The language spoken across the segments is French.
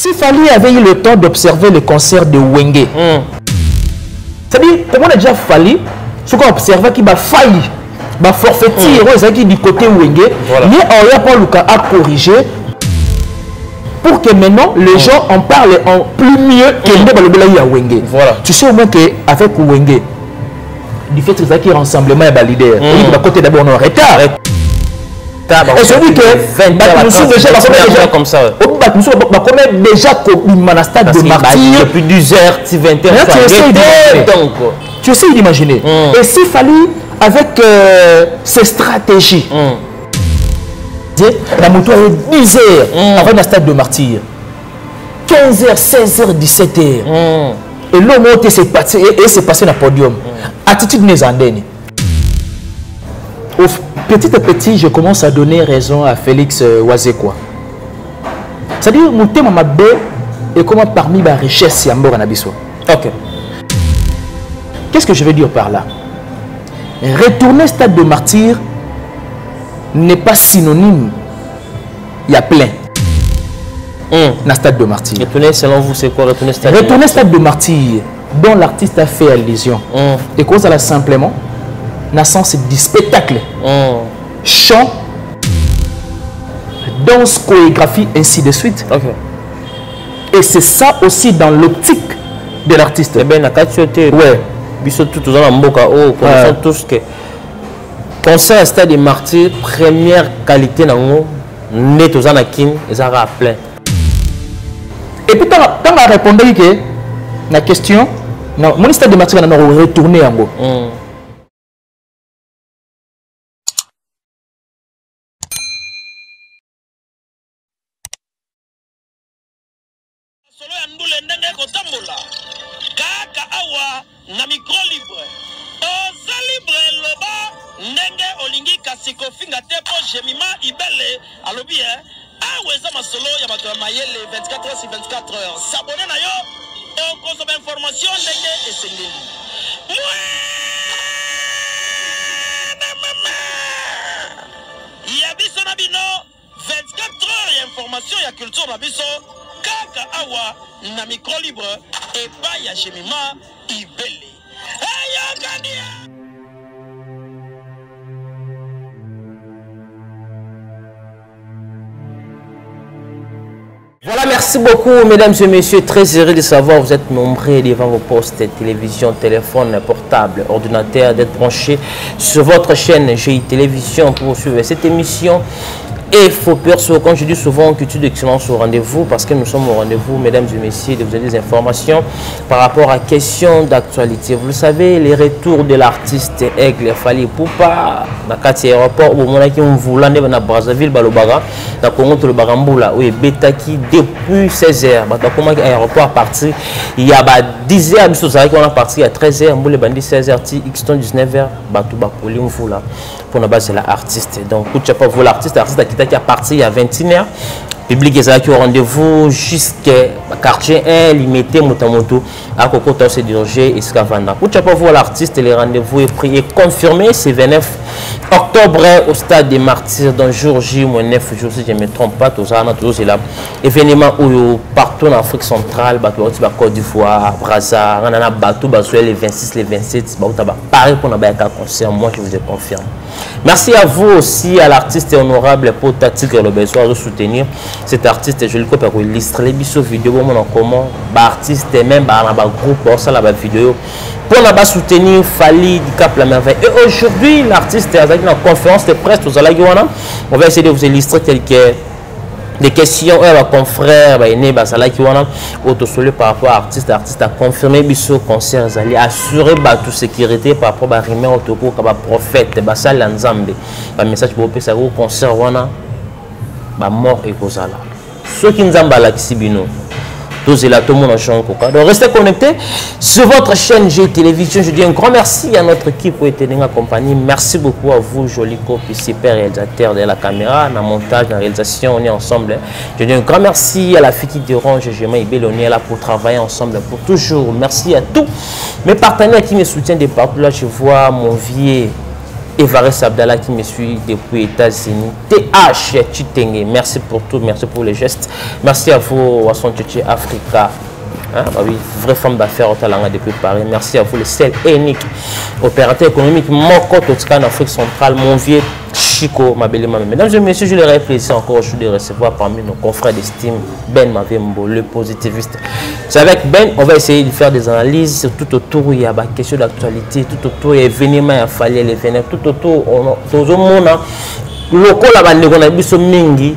Si Fally avait eu le temps d'observer le concert de Wenge, c'est-à-dire, comment on a déjà Fally, ce qu'on observe qui va faillir, va forfaitir, qui du côté Wenge, mais Aoya Paul Luka a corrigé pour que maintenant les gens en parlent en plus mieux que le Wenge. Voilà. Tu sais au moins qu'avec Wenge, du fait que c'est un rassemblement est validé, il va côté d'abord en retard. Et celui que nous déjà comme ça. Déjà comme stade de martyr depuis 10h, 20h. Tu essaies d'imaginer. Et s'il fallait avec ces stratégies, la moto est 10h avant le stade de martyr, 15h, 16h, 17h. Et l'homme s'est passé et c'est passé dans le podium. Attitude n'est en dernier. Petit à petit, je commence à donner raison à Félix Wazekwa. C'est-à-dire, mon thème m'a bé et comment parmi ma richesse Yambo Ranabiso. Ok. Qu'est-ce que je veux dire par là? Retourner stade de martyr n'est pas synonyme. Il y a plein. Dans stade de martyr. Retourner, selon vous, c'est quoi retourner stade Retourner stade de martyr dont l'artiste a fait allusion. Et cause à la simplement, dans le sens du spectacle. Chant, danse, chorégraphie, ainsi de suite. Et c'est ça aussi dans l'optique de l'artiste. Eh bien, la qualité, ouais. Bisous tout dans la mboka, connaissons tous que concert à stade de martyr, première qualité dans nous, net aux anakin, et ça va plein. Et puis, quand on a répondu que la question, mon stade de martyr, on a retourné en gros. na micro libre oza libre loba ndenge olingi kasiko finga te po jemima ibele alobi aweza masolo ya bato ya mayele 24 heures sur 24 heures s'abonner na yo okozoma information ndenge esengeli ya biso na bino 24 heures ya information ya culture na biso kaka awa na micro libre epai ya jemima ibele ayogania. Voilà, merci beaucoup mesdames et messieurs, très heureux de savoir vous êtes nombreux devant vos postes, télévision, téléphone, portable, ordinateur, d'être branchés sur votre chaîne GI Télévision pour suivre cette émission. Et il faut percevoir, comme je dis souvent, culture d'excellence au rendez-vous, parce que nous sommes au rendez-vous, mesdames et messieurs, de vous donner des informations par rapport à questions d'actualité. Vous le savez, les retours de l'artiste Aigle Fally Ipupa, dans le aéroport, au moment où on voulait aller à Brazzaville, Balobaga, dans le Congo, le Baramboula, où il Betaki depuis 16h. Dans le aéroport parti, il y a 10h, on a parti à 13h, on a 16h, Xton 19h, Batouba Poli, on voulait. Pour la base, c'est l'artiste. Donc, vous voulez l'artiste qui a parti il y a 21h. Public est au rendez-vous jusqu'à quartier 1, limité moto à Kokota se diriger et Scavanda. Vous voir l'artiste, les rendez-vous est pris et confirmé. C'est 29 octobre au stade des Martyrs, dans jour J, 9 jours, si je ne me trompe pas, tout ça, c'est là. Événement où partout en Afrique centrale, Côte d'Ivoire, Brazza, on a bateau, les 26, les 27, pareil pour un concert, moi je vous ai confirmé. Merci à vous aussi, à l'artiste honorable pour Tati qui a le besoin de soutenir cet artiste. Je le coupe pour illustrer les vidéos, comment artiste et même groupe pour ça la vidéo pour la soutenir Fally du Cap la merveille. Et aujourd'hui, l'artiste est avec une conférence de presse aux Alaguana. On va essayer de vous illustrer quelques des questions à confrère par rapport à l'artiste. L'artiste a confirmé biso concert allait assurer toute sécurité par rapport à rimer autour comme prophète ça l'ensemble message pour ça au concert wana mort et kozala ceux qui nous emballent bino tout le monde en champ. Donc restez connectés sur votre chaîne GI Télévision. Je dis un grand merci à notre équipe pour être accompagnée. Merci beaucoup à vous, joli copie, super réalisateur de la caméra, dans le montage, dans la réalisation, on est ensemble. Je dis un grand merci à la fille qui dérange, on est là pour travailler ensemble pour toujours. Merci à tous mes partenaires qui me soutiennent de partout. Là, je vois mon vieux Evares Abdallah qui me suit depuis les États-Unis. TH Chitenge, merci pour tout, merci pour les gestes. Merci à vous, Wasson Tchétché Africa. Hein, bah oui, vraie femme d'affaires au Talanga depuis Paris. Merci à vous, le seul et unique opérateur économique Moko Totskan en Afrique centrale, mon vieux Chico Mabelema. Mesdames et messieurs, je leur ai plaisir encore aujourd'hui de recevoir parmi nos confrères d'estime Ben Mavembo, le positiviste. C'est avec Ben, on va essayer de faire des analyses tout autour, il y a des questions d'actualité, tout autour, il y a événements, il y a fallu les événements, tout autour, tout le monde, le col à la on a vu ce mingi.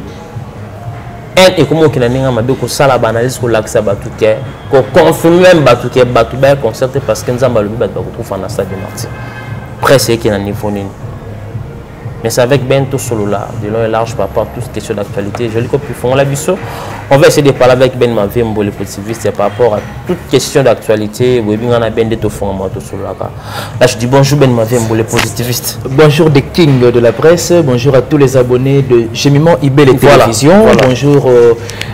Et comment qu'il a dit que ça la banalise pour l'accès à Batouké, qu'on confirme même Batouké, Batouké concerté parce que nous avons le but de trouver un stade de Martin. Presque qui est un niveau. Mais c'est avec Ben tout solo là, de long et large par rapport à toutes ces questions d'actualité. Je lui dis qu'on la biseau. On va essayer de parler avec Ben Mavembo, le positiviste, par rapport à toutes questions d'actualité. On a Ben de tout fond tout solo là. Là je dis bonjour Ben Mavembo, le positiviste. Bonjour des kings de la presse, bonjour à tous les abonnés de Gémiment Ibel et Télévision. Voilà. Bonjour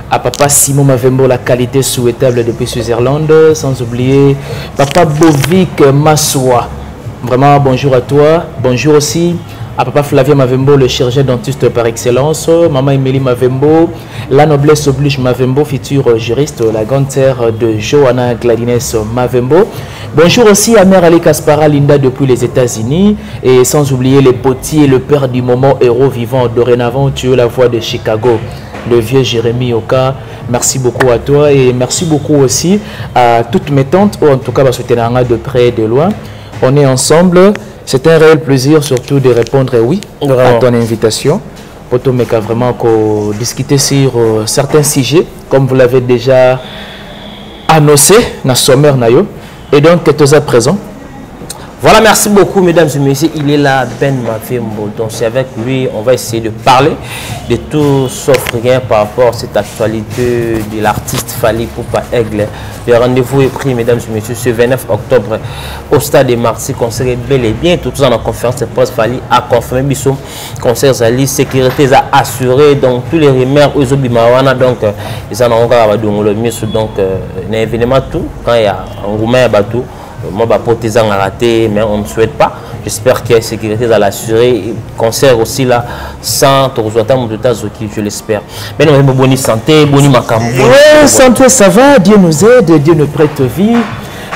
à Papa Simon Mavembo, la qualité souhaitable depuis Switzerland. Sans oublier Papa Bovic Massoua. Vraiment bonjour à toi. Bonjour aussi à Papa Flavien Mavembo, le chirurgien dentiste par excellence. Maman Emily Mavembo, la noblesse oblige Mavembo, futur juriste, la grande sœur de Johanna Gladines Mavembo. Bonjour aussi à Mère Ali Kaspara Linda depuis les États-Unis. Et sans oublier les potiers, le père du moment, héros vivant. Dorénavant, tu es la voix de Chicago. Le vieux Jérémy Oka, merci beaucoup à toi. Et merci beaucoup aussi à toutes mes tantes, ou en tout cas, à de près et de loin. On est ensemble. C'est un réel plaisir surtout de répondre oui à ton invitation. Pour tout mec vraiment discuter sur certains sujets comme vous l'avez déjà annoncé dans sommaire nayo et donc tu es à présent. Voilà, merci beaucoup mesdames et messieurs, il est là Ben Mavembo, donc c'est avec lui on va essayer de parler de tout sauf rien par rapport à cette actualité de l'artiste Fally Ipupa Aigle. Le rendez-vous est pris mesdames et messieurs ce 29 octobre au stade de Marseille, concert bel et bien, tout en conférence de presse Fally a confirmé Bissou, concert Zali, sécurité a assuré, donc tous les rumeurs aux Obimawana, donc ils en ont encore le mieux, donc un événement tout, quand il y a un roumain à bateau. Moi, je vais raté, mais on ne souhaite pas. J'espère que la sécurité va l'assurer. Concert aussi là, sans je l'espère. Mais nous avons bonne santé, bonne makambo. Oui, santé, ça va. Dieu nous aide, Dieu nous prête vie.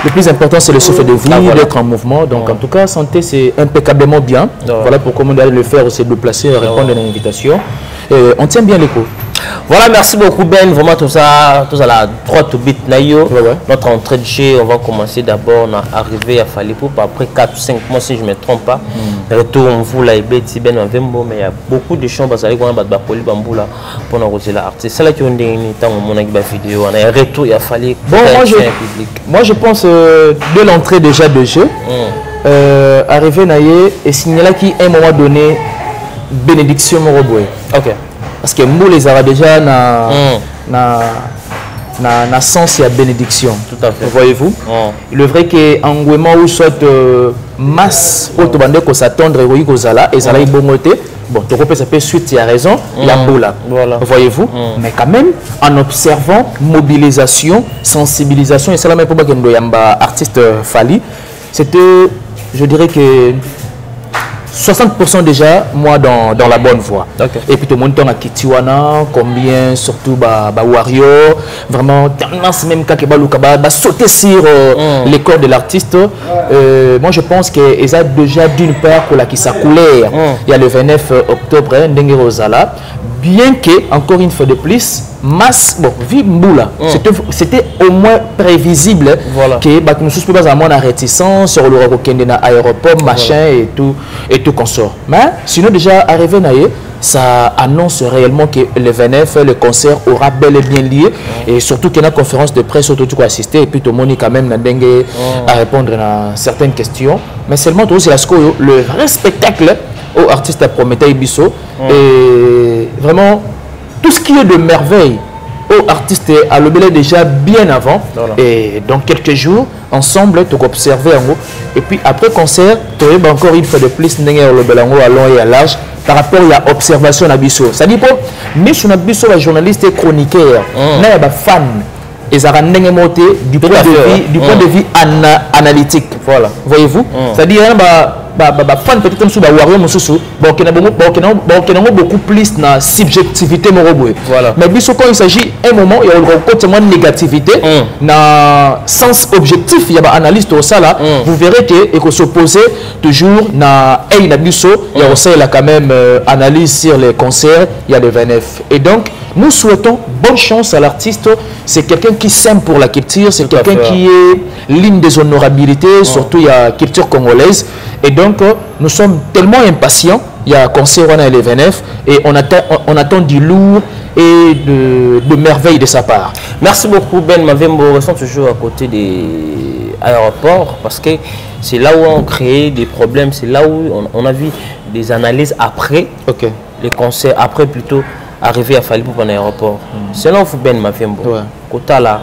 Le plus important, c'est le souffle de vie, d'être en mouvement. Donc, en tout cas, santé, c'est impeccablement bien. Voilà pourquoi on doit le faire, aussi de placer, répondre à l'invitation. On tient bien les coups. Voilà, merci beaucoup Ben, vraiment tout ça la droite au bit naïo. Notre entrée de jeu, on va commencer d'abord à arriver à Fally Ipupa après 4 ou 5 mois si je ne me trompe pas. Retour on vous là et Ben Mavembo, mais il y a beaucoup de chambres à salir pour nous rejoindre l'artiste. C'est là qu'on dit temps on a une vidéo, on a un retour il a fallu. Bon, moi je pense de l'entrée déjà de jeu, arriver naïe et signaler qu'à un moment donné bénédiction Moroboué. Ok. Parce que nous les avons déjà na sens et bénédiction. Tout à fait. Voyez-vous? Il est vrai que engouement ou soit masse autobande qu'on s'attendre et qu'on zala et zala ibongote. Bon, tu peux ça peut suite il y a raison, il y a boula. Voilà. Voyez-vous? Mais quand même en observant mobilisation, sensibilisation et ça la même pour que yamba artiste Fally, c'était je dirais que 60% déjà, moi, dans la bonne voie. Okay. Et puis tout le monde à Kitiwana, combien, surtout Warrior, vraiment, tendance même qu'à sauter sur les corps de l'artiste. Moi, je pense qu'ils ont déjà d'une part pour la qui s'accoulait. Il y a le 29 octobre, Ndenge Rosala. Bien que, encore une fois de plus, masse, bon, Vimboula, c'était au moins prévisible que nous sommes pas à moins réticence sur le aéroport, machin et tout consort. Mais sinon, déjà arrivé, ça annonce réellement que le 29, le concert aura bel et bien lié. Et surtout qu'il y a une conférence de presse où tu peux assister. Et puis tout le monde est quand même à répondre à certaines questions. Mais seulement, c'est le vrai spectacle aux artistes à Prométhée Ibiso. Et vraiment, tout ce qui est de merveille aux artistes à l'obéler déjà bien avant. Et dans quelques jours, ensemble, tu vas observer en haut. Et puis après concert, tu as encore une fois de plus à long et à large par rapport à l'observation à Bisso. Ça dit pas, mais sur notre Bisso, les journalistes et chroniqueurs, il y a des fans. Et ça rend du point de vue analytique. Voilà. Voyez-vous? C'est-à-dire, fan peut-être même sous Wario Mosusu, beaucoup plus na subjectivité moroboué. Voilà. Mais biso quand il s'agit un moment il y a une négativité na sens objectif il y a analyse de ça là vous verrez que et que s'opposer toujours na il y a aussi là quand même analyse sur les concerts il y a le 29 et donc nous souhaitons bonne chance à l'artiste. C'est quelqu'un qui s'aime pour la culture, c'est quelqu'un qui est ligne des honorabilités, surtout il y a culture congolaise. Et donc nous sommes tellement impatients. Il y a un concert le 29 et on attend du lourd et de merveilles de sa part. Merci beaucoup Ben Mavembo. Restons toujours à côté des aéroports parce que c'est là où on crée des problèmes, c'est là où on a vu des analyses après les concerts, après plutôt arriver à Fali pour un aéroport. Selon vous Ben Mavembo, Kota là,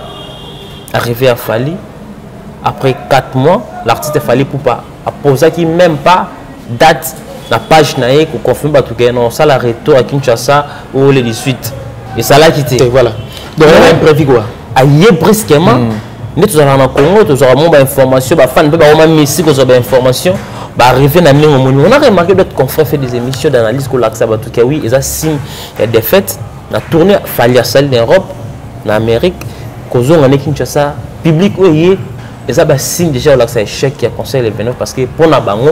arrivé à Fali, après 4 mois, l'artiste Fali pour pas poser qui même pas date la page naïe pour confirmer tout que non ça la retour à Kinshasa ou le 18 et ça l'a quitté. Voilà. Donc on a imprévu quoi. Aïe brusquement, nous tous en Congo, tous avons des informations, bah fan peut pas vraiment Messi qu'on a des informations, bah arriver na mine on a remarqué d'autres confrères fait des émissions d'analyse qu'on l'accès à tout cas oui, et ça signe des fêtes, la tournée Fali à salle d'Europe, en Amérique, qu'on a Kinshasa public oui. Et ça va signe déjà l'accès échec qui a conseillé les 29 parce que pour la bango,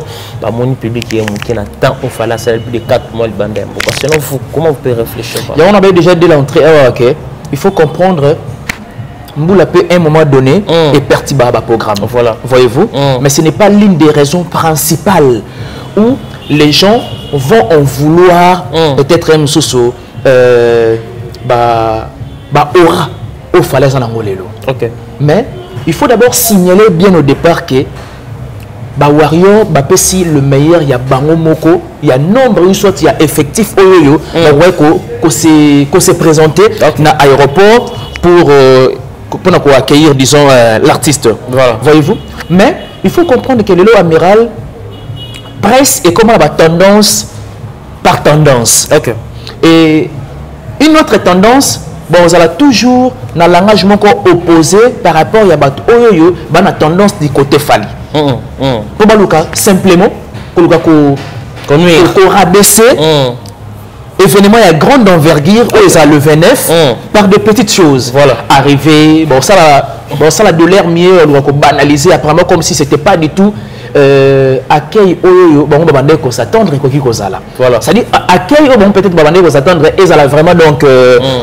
mon public qui est en temps où fallait ça plus de 4 mois le bandem. Selon vous, comment vous pouvez réfléchir? On avait déjà dès l'entrée, il faut comprendre Mboula peut à un moment donné et perturber le programme. Voilà. Voyez-vous? Mais ce n'est pas l'une des raisons principales où les gens vont en vouloir peut-être un sous aura au falaise en angolelo. Mais il faut d'abord signaler bien au départ que Warrior, si le meilleur, il y a Bango Moko, il y a nombre, soit il y a effectif Oyoyo, qu'on s'est présenté dans l'aéroport pour accueillir, disons, l'artiste. Voilà. Voyez-vous? Mais il faut comprendre que le lot amiral presse et comment la tendance par tendance. Et une autre tendance, vous allez toujours dans l'engagement opposé par rapport à la tendance du côté Fali. Pour simplement, pour rabaisser événement à grande envergure, le 29, par de petites choses. Voilà. Arriver, ça la douleur mieux, on doit banaliser apparemment comme si c'était pas du tout accueil on va s'attendre et voilà. C'est-à-dire accueil peut-être on va s'attendre et ça vraiment donc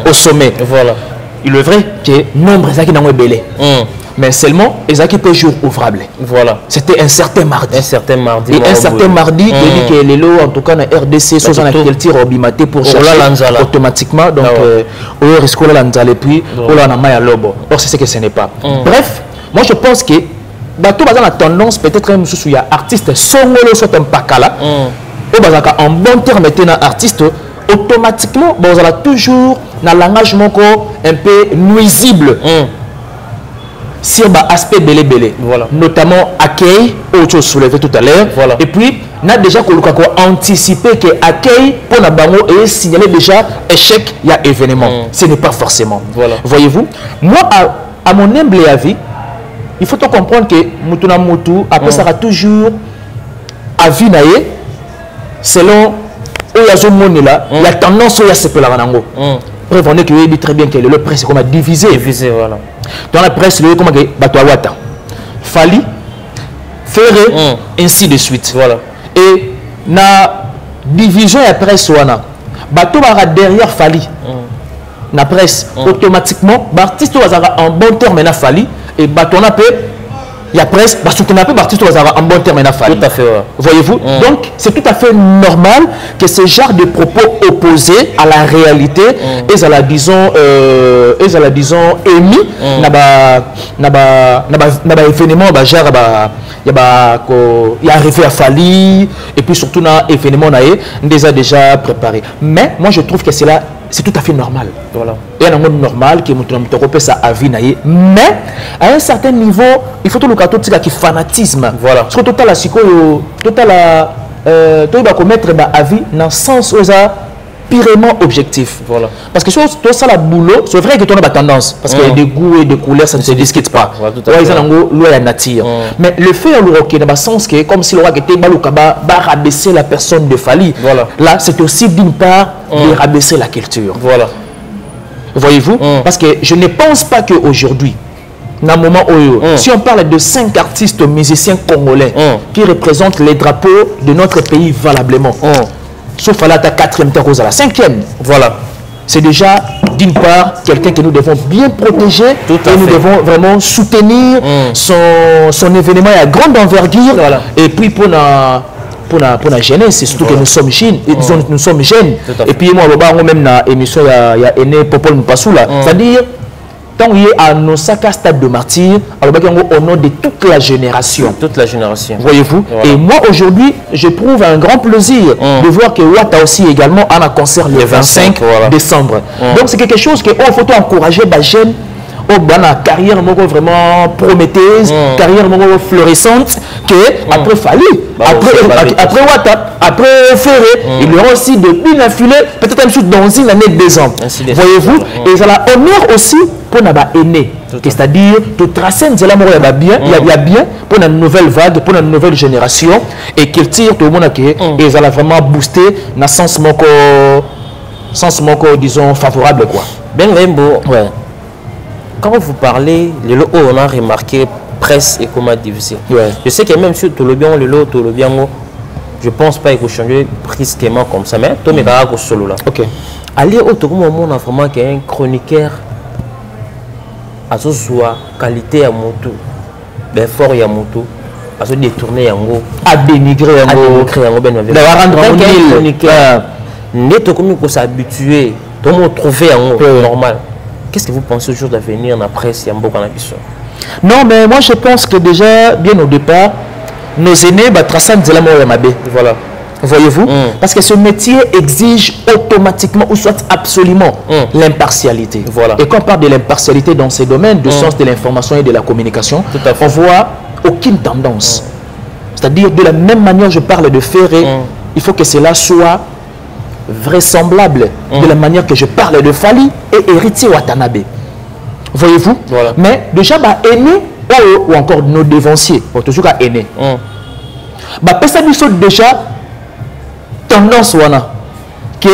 au sommet. Voilà. Il est vrai que nombre qui n'ont belé. Mais seulement les qui peut jour ouvrable. Voilà. C'était un certain mardi. Un certain mardi. Et un certain mardi, il dit que les lots en tout cas dans RDC sont dans quel tir obimaté pour chercher automatiquement donc au risque là l'anzale puis au là na maya lobo. Or c'est ce que ce n'est pas. Bref, moi je pense que bateau dans la tendance peut-être même sous ya artiste songolo soit un pakala au bazaka en bon terme maintenant artiste automatiquement vous allez toujours dans l'engagement un peu nuisible sur l'aspect belé voilà. Notamment accueil autre soulevé tout à l'heure voilà. Et puis on a déjà anticipé que accueil pour la bango et signaler déjà échec il y a événement ce n'est pas forcément voilà. Voyez-vous moi à mon humble avis il faut comprendre que Mutuna Mutu après ça sera toujours avis naïe selon la tendance où il y a ce peu la ranango. Prévenez que vous dit très bien que le presse est comme divisé. Voilà. Dans la presse, le comment que Batouawata, Fali, Ferré, ainsi de suite. Voilà. Et na division la presse wana, Batouara derrière Fali. Na presse automatiquement, l'artiste va en bon terme na Fali et Batouana peut il y a presse parce qu'on a peu l'artiste en bon terme na Fali. Tout à fait. Ouais. Voyez-vous? Donc c'est tout à fait normal que ce genre de propos opposés à la réalité et à la disons émis n'a événement genre il y a arrivé à Fali et puis surtout dans événement déjà préparé. Mais moi je trouve que c'est tout à fait normal. Voilà. Il y a un monde normal qui est ça à vie mais à un certain niveau il faut tout le cas tout qui fanatisme. Voilà. Parce que total la psycho total la tu vas commettre à vie dans le sens où ça purement objectif. Voilà. Parce que tout ça, la boulot, c'est vrai que tu as une tendance. Parce que des goûts et des couleurs, ça ne se discute pas. Ils ont une nature. Mais le fait, dans le sens que, comme si le roi était rabaisser la personne de Fally. Voilà. Là, c'est aussi d'une part de rabaisser la culture. Voilà. Voyez-vous? Parce que je ne pense pas qu'aujourd'hui, dans le moment où, si on parle de 5 artistes musiciens congolais qui représentent les drapeaux de notre pays valablement, sauf à la 4e terre à la 5e, voilà. C'est déjà, d'une part, quelqu'un que nous devons bien protéger et nous devons vraiment soutenir son événement à grande envergure. Voilà. Et puis pour la jeunesse, c'est surtout que nous sommes jeunes. Nous sommes jeunes. Et puis moi, même dans l'émission, il y a Aîné Popol Mpassoula. C'est-à-dire, tant qu'il y a un stade de martyr, au nom de toute la génération. Toute la génération. Voyez-vous? Voilà. Et moi, aujourd'hui, j'éprouve un grand plaisir de voir que Wata aussi également a un concert le 25 décembre. Donc, c'est quelque chose qu'il faut encourager les jeunes. Une carrière vraiment prometteuse, carrière florissante, que après Fally, après Wata, après Ferré, il y aura aussi de bien affilés, peut-être même dans une année 2 ans. Voyez-vous? Et ça a l'honneur aussi pour nous aînés. C'est-à-dire de tracer il y a bien pour une nouvelle vague, pour une nouvelle génération, et qu'il tire tout le monde et ça a vraiment boosté dans le sens disons favorable quoi. Ben Wembo, ouais. Quand vous parlez, on a remarqué presse et comment diviser. Ouais. Je sais que même sur tout le bien, je ne pense pas qu'il faut changer brusquement comme ça, mais tout est solo là. Ok. Allez au moment on a vraiment un chroniqueur à ce soit qualité à moto, l'effort à moto, à se détourner yango, à dénigrer yango, d'avoir rendre un chroniqueur. N'est-ce comme il faut s'habituer, tout le monde trouver yango normal. Qu'est-ce que vous pensez au jour d'avenir dans la presse et en Bokanabiso? Non, mais moi je pense que déjà, bien au départ, nos aînés, voilà. Voyez-vous? Parce que ce métier exige automatiquement ou soit absolument l'impartialité. Voilà. Et quand on parle de l'impartialité dans ces domaines, de sens de l'information et de la communication, on voit aucune tendance. C'est-à-dire, de la même manière je parle de Ferré, il faut que cela soit vraisemblable de la manière que je parle de Fally et héritier Watanabe. Voyez-vous? Voilà. Mais déjà, aîné ou encore nos dévanciers, toujours aîné. Ça déjà tendance que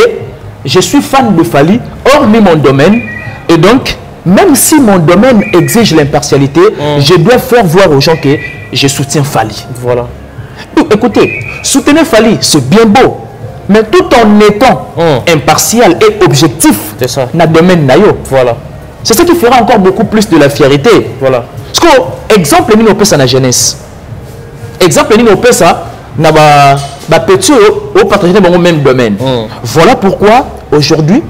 je suis fan de Fally, hormis mon domaine, et donc, même si mon domaine exige l'impartialité, je dois faire voir aux gens que je soutiens Fally. Voilà. Écoutez, soutenir Fally, c'est bien beau. Mais tout en étant impartial et objectif dans le domaine nayo. Voilà. C'est ça qui fera encore beaucoup plus de la fierté. Voilà. Parce que, exemple, nous avons la jeunesse. Exemple, nous avons ça dans le petit ou partager dans le même domaine. Voilà pourquoi, aujourd'hui,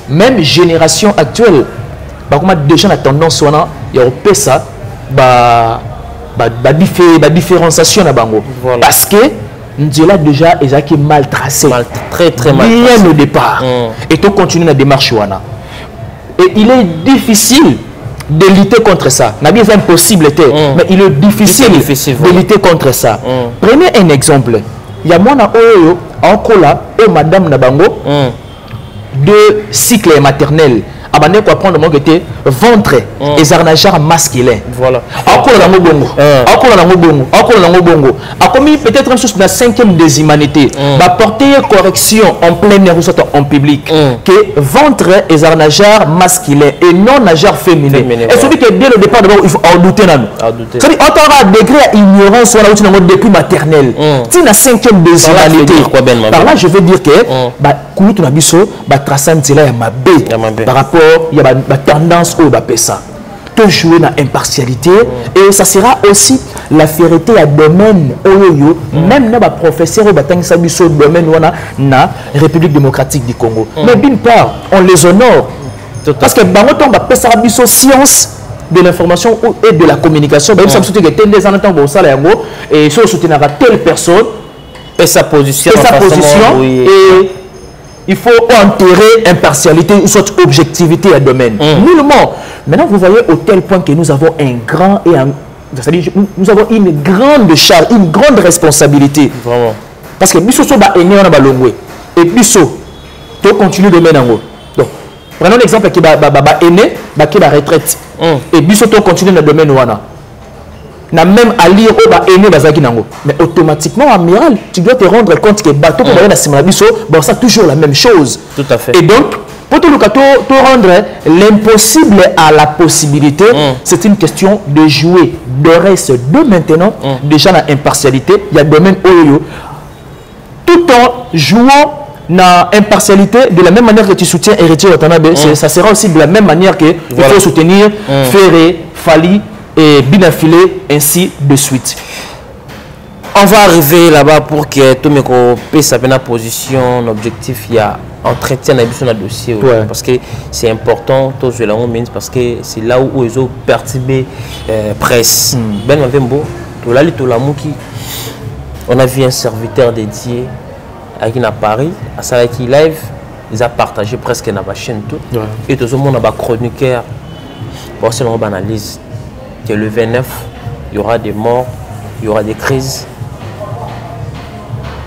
même génération actuelle, déjà la tendance, il y a ça, différenciation. Voilà. Parce que nous là déjà est mal tracé, très mal bien tracé. Au départ. Et tu continues la démarche. Et il est difficile de lutter contre ça. C'est impossible, mais il est difficile de lutter contre ça. Prenez un exemple. Il y a moi et madame Nabango de cycle maternel. Abandé pour apprendre mon côté ventre et zarnajar masculin. Voilà. Encore dans bongo. Encore dans bongo. A commis peut-être une chose dans la 5e des humanités. Va porter correction en plein air ou en public. Que ventre et zarnajar masculin et non najar féminin. Et celui que dès le départ il faut en douter là. C'est-à-dire on aura un degré d'ignorance sur la route depuis maternelle. C'est la 5e des humanités. Par là je veux dire que Koulou Tunabiso va tracer un tel par rapport il y a une tendance au ça. Tout jouer dans l'impartialité et ça sera aussi la fierté à domaine même dans les professeurs au domaine na République démocratique du Congo. Mais d'une part, on les honore parce que dans notre temps, on va faire science de l'information et de la communication. Même si on a des années et si on soutient telle personne et sa position, et il faut enterrer impartialité ou soit objectivité à domaine. Nullement. Maintenant, vous voyez au tel point que nous avons un grand et c'est-à-dire nous avons une grande charge, une grande responsabilité. Vraiment. Parce que nous sommes aînés en Balongwe et nous tu continues de mener en haut. Donc, prenons l'exemple qui est aîné, qui est la retraite. Et puis, tu continues dans le domaine où na même à lire au aîné bazaki nango. Mais automatiquement, amiral, tu dois te rendre compte que bateau pour aller dans bon, ça toujours la même chose. Tout à fait. Et donc, pour te rendre l'impossible à la possibilité, c'est une question de jouer de reste de maintenant, déjà dans l'impartialité, il y a domaine OYO, tout en jouant dans l'impartialité, de la même manière que tu soutiens Héritier Watanabe, ça sera aussi de la même manière qu'il faut soutenir Ferré, Fali et Binafilé, ainsi de suite. On va arriver là-bas pour que tout le monde puisse sa position, l'objectif, il y a entretien dans le dossier. Parce que c'est important, parce que c'est là où ils ont perturbé presse. Ben Mavembo, on a vu un serviteur dédié à Paris, à Salaki Live, ils ont partagé presque dans la chaîne tout. Et tout le monde a chroniqueur. Bon, c'est une analyse que le 29, il y aura des morts, il y aura des crises.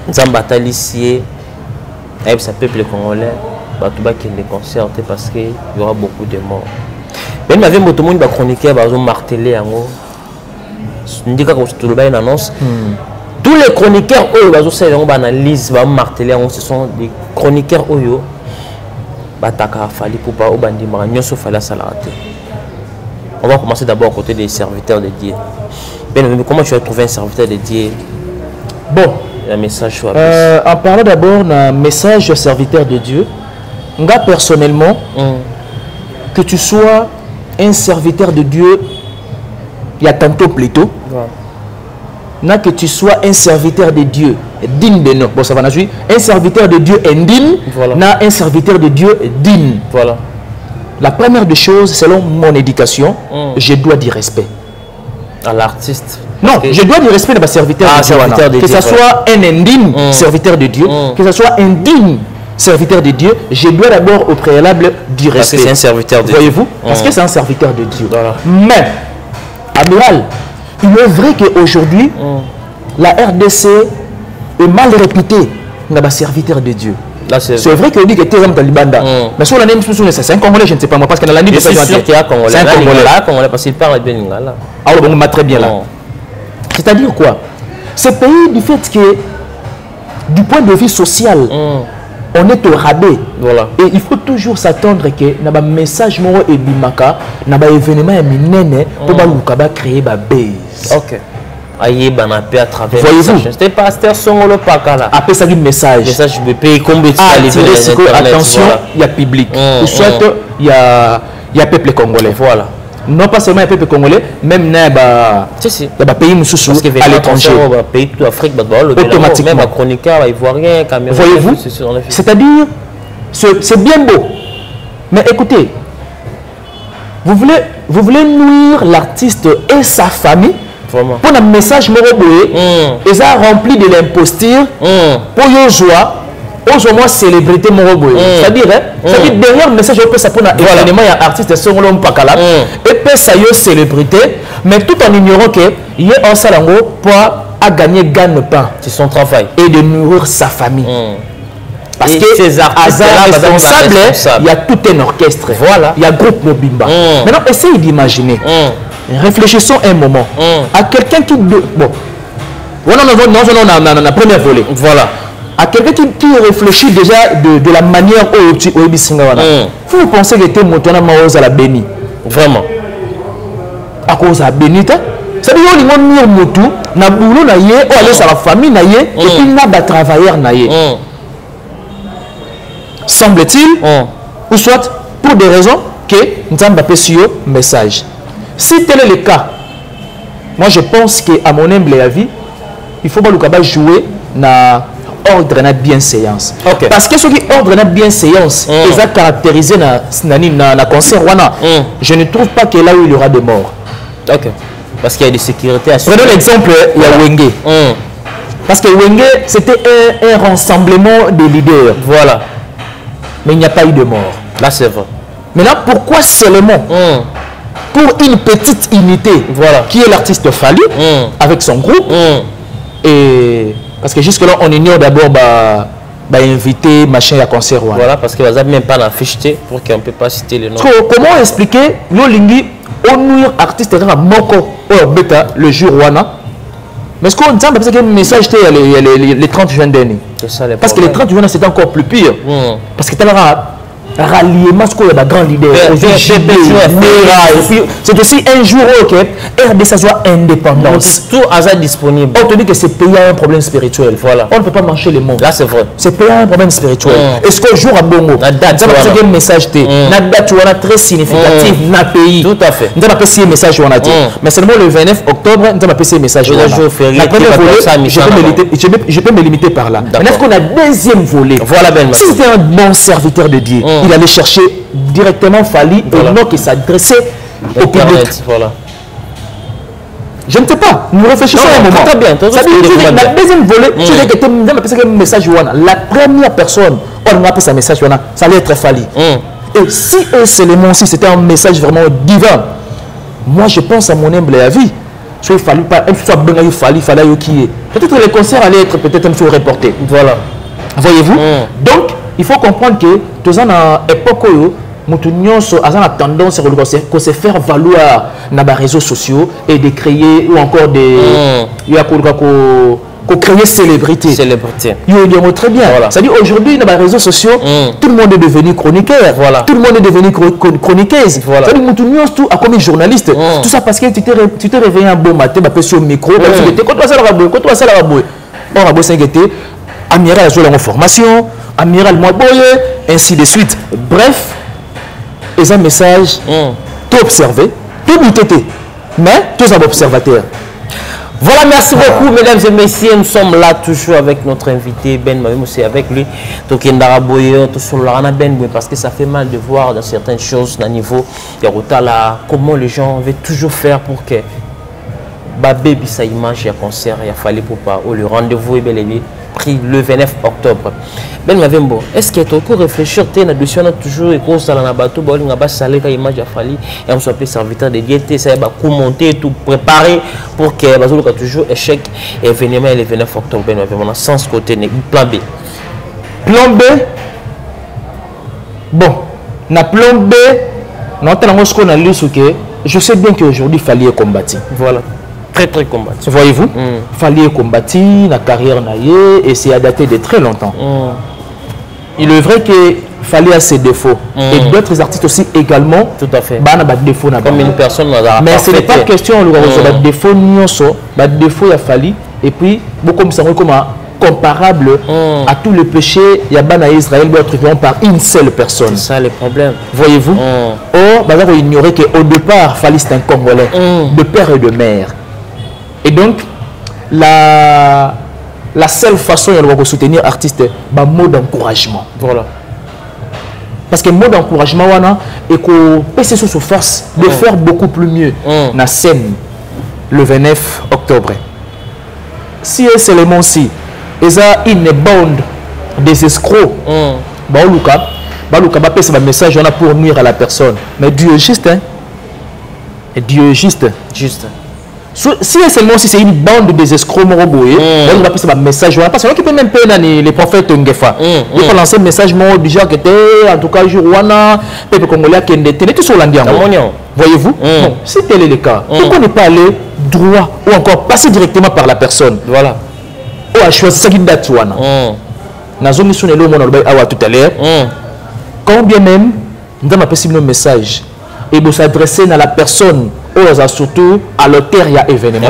Nous avons bataillé ici, avec ce peuple congolais, qui est concerté parce qu'il y aura beaucoup de morts. Mais il y avait tout le monde qui chroniqueur, qui a martelé. Une annonce. Tous les chroniqueurs qui ont analyse, qui ont martelé, ce sont des chroniqueurs qui ont fallu pour pas on va commencer d'abord côté des serviteurs dédiés. Comment tu as trouvé un serviteur dédié? Bon, un message en parlant d'abord d'un message serviteur de Dieu, moi personnellement, que tu sois un serviteur de Dieu, il y a tantôt plutôt, que tu sois un serviteur de Dieu digne de nom. Bon, ça va nager. Un serviteur de Dieu indigne, un serviteur de Dieu digne. Voilà. La première des choses, selon mon éducation, je dois dire respect. À l'artiste? Non, je dois dire respect de ma serviteur de Dieu. Que ce soit un indigne serviteur de Dieu, que ce soit un digne serviteur de Dieu, je dois d'abord au préalable dire respect. Parce que c'est un serviteur de Dieu. Voyez-vous? Parce que c'est un serviteur de Dieu. Voilà. Mais, amiral, il est vrai qu'aujourd'hui, la RDC est mal réputée dans le serviteur de Dieu. C'est vrai que dit que tu es un Talibanda. Mais sur la même chose, c'est un Congolais, je ne sais pas moi, parce que dans la nuit de c'est sûr qu'il y a Congolais. C'est un Congolais parce qu'il parle bien Lingala. Alors, on m'a très bien là. C'est-à-dire quoi? Ce pays, du fait que, du point de vue social, on est au rabais. Voilà. Et il faut toujours s'attendre que un message moro et bimaka, un événement éminent pour créer une base. Ok. Aïe, à travers. Voyez-vous? C'était pasteur Songolo Pakala. Après ça, un message. Message de pays combien attention, il y a public. Ou soit il y a peuple congolais. Voilà. Non pas seulement le peuple congolais, même dans les pays moussous à l'étranger. Pays de l'Afrique, automatiquement. Même chroniqueur, ivoirien, caméra. Voyez-vous? C'est-à-dire, c'est bien beau. Mais écoutez, vous voulez nuire l'artiste et sa famille. Vraiment. Pour un message moroboé, ils ont rempli de l'imposture pour y joie, au moins célébrité moroboé. C'est-à-dire, derrière le message, on peut s'apprendre à événement, il y a artiste de Songolo Mpakala, et peut ça y célébrité, mais tout en ignorant qu'il y a un salango pour gagner gagne-pain. C'est son travail. Et de nourrir sa famille. Parce et que ces artistes responsable, il y a tout un orchestre. Voilà. Il y a groupe Mobimba. Maintenant, essayez d'imaginer. Réfléchissons un moment à quelqu'un qui... Bon, on a la première volée. Voilà. À quelqu'un qui réfléchit déjà de la manière où vous pensez que tu es à la béni. Vraiment. À cause de la béni, ça veut dire que nous avons motu, na boulot na yé, ou aller sur la famille na yé, et puis na ba travailleur na yé. Semble-t-il, ou soit pour des raisons que nous avons pas sur message. Si tel est le cas, moi je pense qu'à mon humble avis, il faut pas jouer dans ordre de bienséance. Okay. Parce que ce qui ordre de bienséance est caractérisé dans le concert, je ne trouve pas que là où il y aura des morts. Okay. Parce qu'il y a des sécurités à prenons l'exemple, il y a Wenge. Parce que Wenge, c'était un rassemblement de leaders. Voilà. Mais il n'y a pas eu de mort. Là, c'est vrai. Maintenant, pourquoi seulement pour une petite unité, voilà, qui est l'artiste Fali, avec son groupe, et parce que jusque-là, on ignore d'abord bah invité machin à concert voilà parce que vous avez même pas d'affiché pour qu'on ne peut pas citer les noms. Comment expliquer l'olingi onuir artiste à moko beta le jour wana mais ce qu'on dit parce que le message était les 30 juin dernier parce que les 30 juin c'était encore plus pire parce que tu as ralliement ce qu'il y a de grands leaders c'est aussi un jour ok RDC soit indépendance tout hasard disponible on te dit que c'est pays a un problème spirituel voilà on ne peut pas marcher les mots là c'est vrai c'est pays a un problème spirituel est-ce que jour à Bongo la date c'est un message la date très significative na pays tout à fait nous avons appelé message mais seulement le 29 octobre nous avons appelé message la première volet je peux me limiter par là maintenant qu'on a deuxième volet voilà si c'était un bon serviteur de Dieu il allait chercher directement Fally et non qu'il s'adressait au public. Voilà. Je ne sais pas, nous réfléchissons un moment. Très bien, ça veut dire la deuxième volet, tu dis que tu as un message. La première personne, on a appelé ça message, ça allait être Fally. Et si seulement si c'était un message vraiment divin, moi je pense à mon humble avis, soit Fally, soit Bengaï Fally, Fally qui est. Peut-être que les concerts allaient être peut-être un peu reportés. Voilà. Voyez-vous? Donc, il faut comprendre que tous dans l'époque où nous avons tendance à se faire valoir dans les réseaux sociaux et de créer ou encore de créer célébrité. Il très bien. Voilà. C'est-à-dire aujourd'hui dans les réseaux sociaux, tout le monde est devenu chroniqueur. Voilà. Tout le monde est devenu chroniqueuse. Voilà. C'est-à-dire que nous tout comme journaliste. Tout ça parce que tu t'es réveillé un bon matin, tu sur le micro, quand tu as ça la raboué. On a bossé Amiral a joué en formation, Amiral Moaboye, ainsi de suite. Bref, ils ont un message, tout observé, tout bouteté, mais tous un observateur. Voilà, merci beaucoup, mesdames et messieurs. Nous sommes là toujours avec notre invité Ben Mavim, c'est avec lui. Tokendara Boye, tout sur la Ben, parce que ça fait mal de voir dans certaines choses, au niveau de là, comment les gens veulent toujours faire pour que baby sa image et concert, il a fallu pour pas. Le rendez-vous est bel et bien pris le 29 octobre. Ben Mavembo, est-ce que tu as réfléchi là-dessus? On a toujours écouté ça dans la bateau, on a pas salé quand l'image a fallu et on s'appelle serviteur de diété, ça va commenter tout préparer pour que Bazou a toujours échec événement le 29 octobre. Ben Mavembo, sans côté plan B. Plan B. Bon, na plan B, on a lu ce que je sais bien qu'aujourd'hui il fallait combattre. Voilà. Très combattu. Voyez-vous, fallait combattre la carrière et c'est à dater de très longtemps. Il est vrai qu'il fallait à ses défauts et d'autres artistes aussi également. Tout à fait. Défaut comme une personne mais ce n'est pas question de défaut défaut il a fallu et puis beaucoup comme ça comme comparable à tous les péchés il y a ban Israël doit être par une seule personne. C'est ça le problème. Voyez-vous. Or vous ignorez qu'au départ Fally c'est un Congolais de père et de mère. Et donc, la seule façon de soutenir l'artiste, c'est un mot d'encouragement. Voilà. Parce que le mot d'encouragement, c'est qu'on peut se force de faire beaucoup plus mieux dans la scène le 29 octobre. Si c'est le mot aussi, il y a une bande des escrocs, c'est un message pour nuire à la personne. Mais Dieu est juste. Hein? Et Dieu est juste. Si seulement si c'est une bande des escrocs on va passer un message parce que peut même pas les prophètes Ngefa il faut lancer un message déjà que en tout cas jour wana peuple congolais qui est tout sur l'Andiango. Voyez-vous. Si tel est le cas pourquoi ne pas aller droit ou encore passer directement par la personne. Voilà ou à choisir ça qui date wana na zone sur le monde tout à l'heure quand bien même nous avons passé un message et vous s'adresser à la personne surtout à l'auteur il y a événement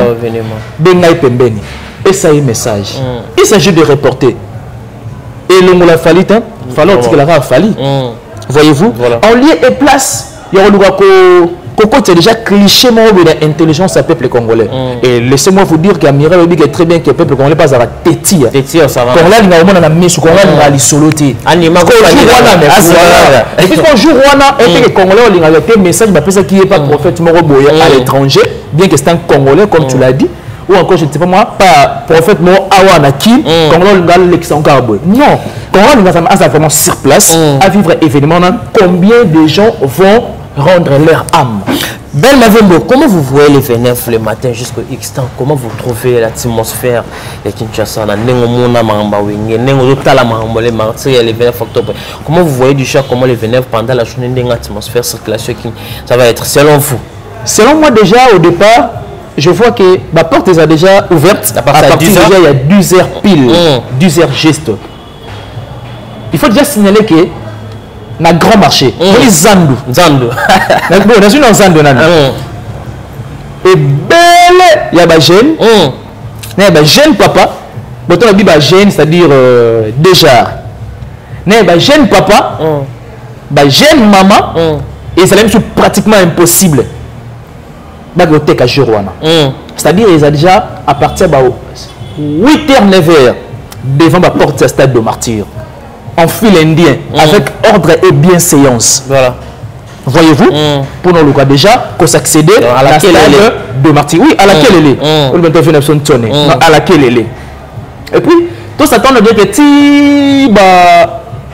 et ça y est message il s'agit de reporter et le mot la fallu voyez-vous en lieu et place il y a c'est déjà cliché de l'intelligence à peuple congolais et laissez-moi vous dire qu'Amiral dit très bien que le peuple congolais pas à téti ça va quand là il y a un moment mais quand là il y a l'isoloté puisqu'on joue et que congolais il y a un message qui n'est pas prophète Moroboya à l'étranger bien que c'est un congolais comme tu l'as dit ou encore je ne sais pas moi pas prophète Moro Awanaki congolais il y a l'ex-Carbone non congolais il y a vraiment sur place à vivre événement combien de gens vont rendre leur âme. Ben Mavembo, comment vous voyez les 29 le matin jusqu'au X temps? Comment vous trouvez l'atmosphère de Kinshasa? Comment vous voyez du chat, comment les 29 pendant la journée, l'atmosphère, circulation, ça va être selon vous? Selon moi déjà au départ, je vois que ma porte est déjà ouverte. À partir déjà il y a 12 heures pile, 12 heures juste. Il faut déjà signaler que na grand marché, les Zandu. Zandu. Bon, on a une Zandu nana. Et belle, il y a des jeunes. Il y a des jeunes papa. Bon, on a dit jeune, c'est-à-dire déjà. Il y a des jeunes papa, des jeunes maman. Et c'est même pratiquement impossible. C'est-à-dire ils ont déjà à partir de 8h, 9h devant ma porte de stade de martyr. En fil indien, avec ordre et bienséance. Voilà. Voyez-vous, pour nous, le déjà, qu'on s'accède à la stade de martyr. Oui, à laquelle elle est. À laquelle elle est. Et puis, tout ça tend à dire que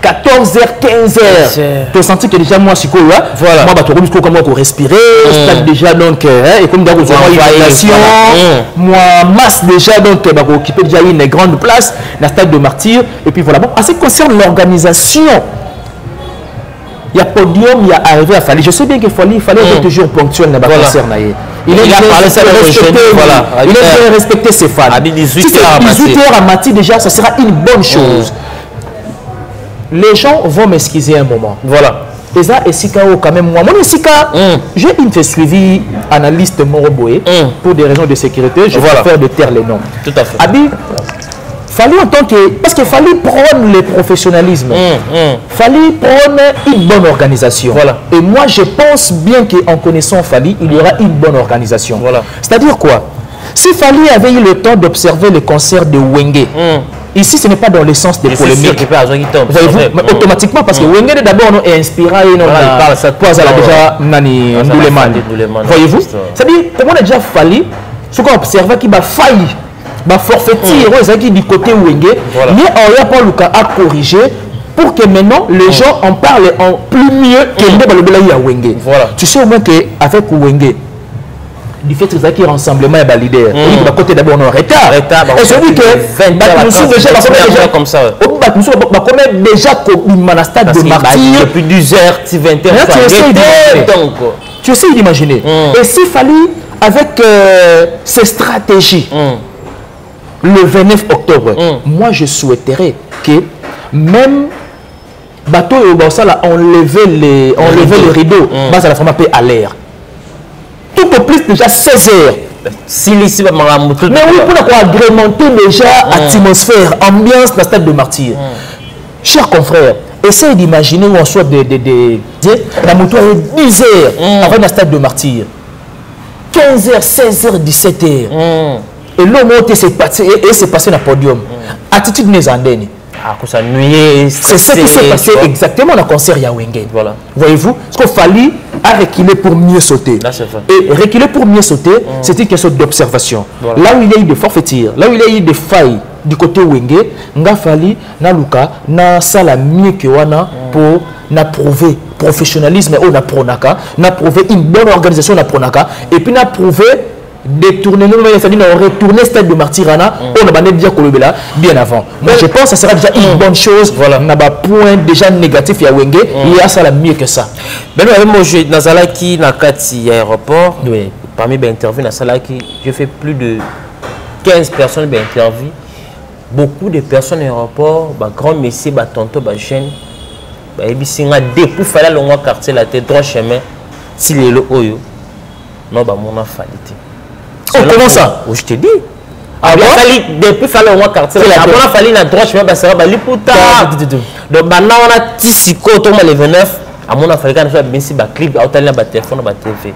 14h, 15h, tu as senti que déjà moi, je suis là. Voilà. Moi, je suis comment respirer. Stade déjà, donc, et comme dans moi, masse déjà, donc, occuper déjà une grande place, la stade de martyr. Et puis voilà. Bon, en ce qui concerne l'organisation, il y a podium, il y a arrivé à Fali. Je sais bien qu'il fallait être toujours ponctuel dans le concert. Il a bien respecté ses fans. À 18h à Mati, déjà, ça sera une bonne chose. Les gens vont m'excuser un moment. Voilà. Et ça, et Sika, quand même, moi, j'ai une suivi analyste Moroboé pour des raisons de sécurité. Je vais faire de taire les noms. Tout à fait. Abi, fallait en tant que. Parce qu'il fallait prendre le professionnalisme. Fallait prendre une bonne organisation. Voilà. Et moi, je pense bien qu'en connaissant Fali, il y aura une bonne organisation. Voilà. C'est-à-dire quoi? Si Fali avait eu le temps d'observer le concert de Wenge, ici, ce n'est pas dans le sens des polémiques. Voyez-vous, automatiquement, parce que Wenge d'abord nous est inspiré, il parle ça déjà Nani Ndouleman. Voyez-vous, c'est-à-dire, pour moi, déjà Fali, ce qu'on observe qui va faillir, va forfaitir, qui du côté Wenge, mais on a pas le cas à corriger pour que maintenant les gens en parlent en plus mieux que le Wenge. Tu sais au moins qu'avec Wenge, du fait que qui rassemblement est validé. On va côté d'abord en retard. Et celui que nous déjà comme ça. On déjà au stade de martyr depuis 10h, 20h. Tu essaies d'imaginer. Et s'il fallait avec ces stratégies le 29 octobre, moi je souhaiterais que même bateau et enlever les rideaux, base à la forme à l'air. Tout au plus déjà 16 heures. Mais oui, pour agrémenter déjà l'atmosphère, ambiance dans le stade de martyr. Chers confrères, essayez d'imaginer où on soit la moto est 10 heures avant le stade de martyr. 15 heures, 16 heures, 17 heures. Et l'homme s'est passé dans le podium. Attitude n'est en dernier. C'est ça qui s'est passé exactement dans le concert Yawenge. Voilà. Voyez-vous, ce qu'il fallait à reculer pour mieux sauter. Et reculer pour mieux sauter, c'est une question d'observation. Voilà. Là où il y a eu des forfaitures, là où il y a eu des failles du côté Wenge, il a fallu na luka na sala mieux que wana pour na prouver professionnalisme ou na pronaka, na prouver une bonne organisation na pronaka et puis na prouver détourner nous c'est-à-dire retourner stade de martirana on a déjà kolobela bien avant. Moi je pense que ça sera déjà une bonne chose. Voilà, on a pas point déjà négatif ya Wenge, il y a ça la mieux que ça. Ben moi je nazalaki na kati aéroport, parmi les interviews nazalaki, je fais plus de 15 personnes d'interview. Beaucoup de personnes à l'aéroport, grand messieurs, tonton, jeunes, ils depuis fallait le quartier la tête droit chemin, si les oyo, non mon afalité. Oh, comment ça? Je te dis. Depuis fallait le quartier la tête droit fallait la droit chemin, ça va liputa. Donc maintenant on a tisiko tout le 29, à mon affaire quand je vais si ba clip, à la téléphone, ba TV.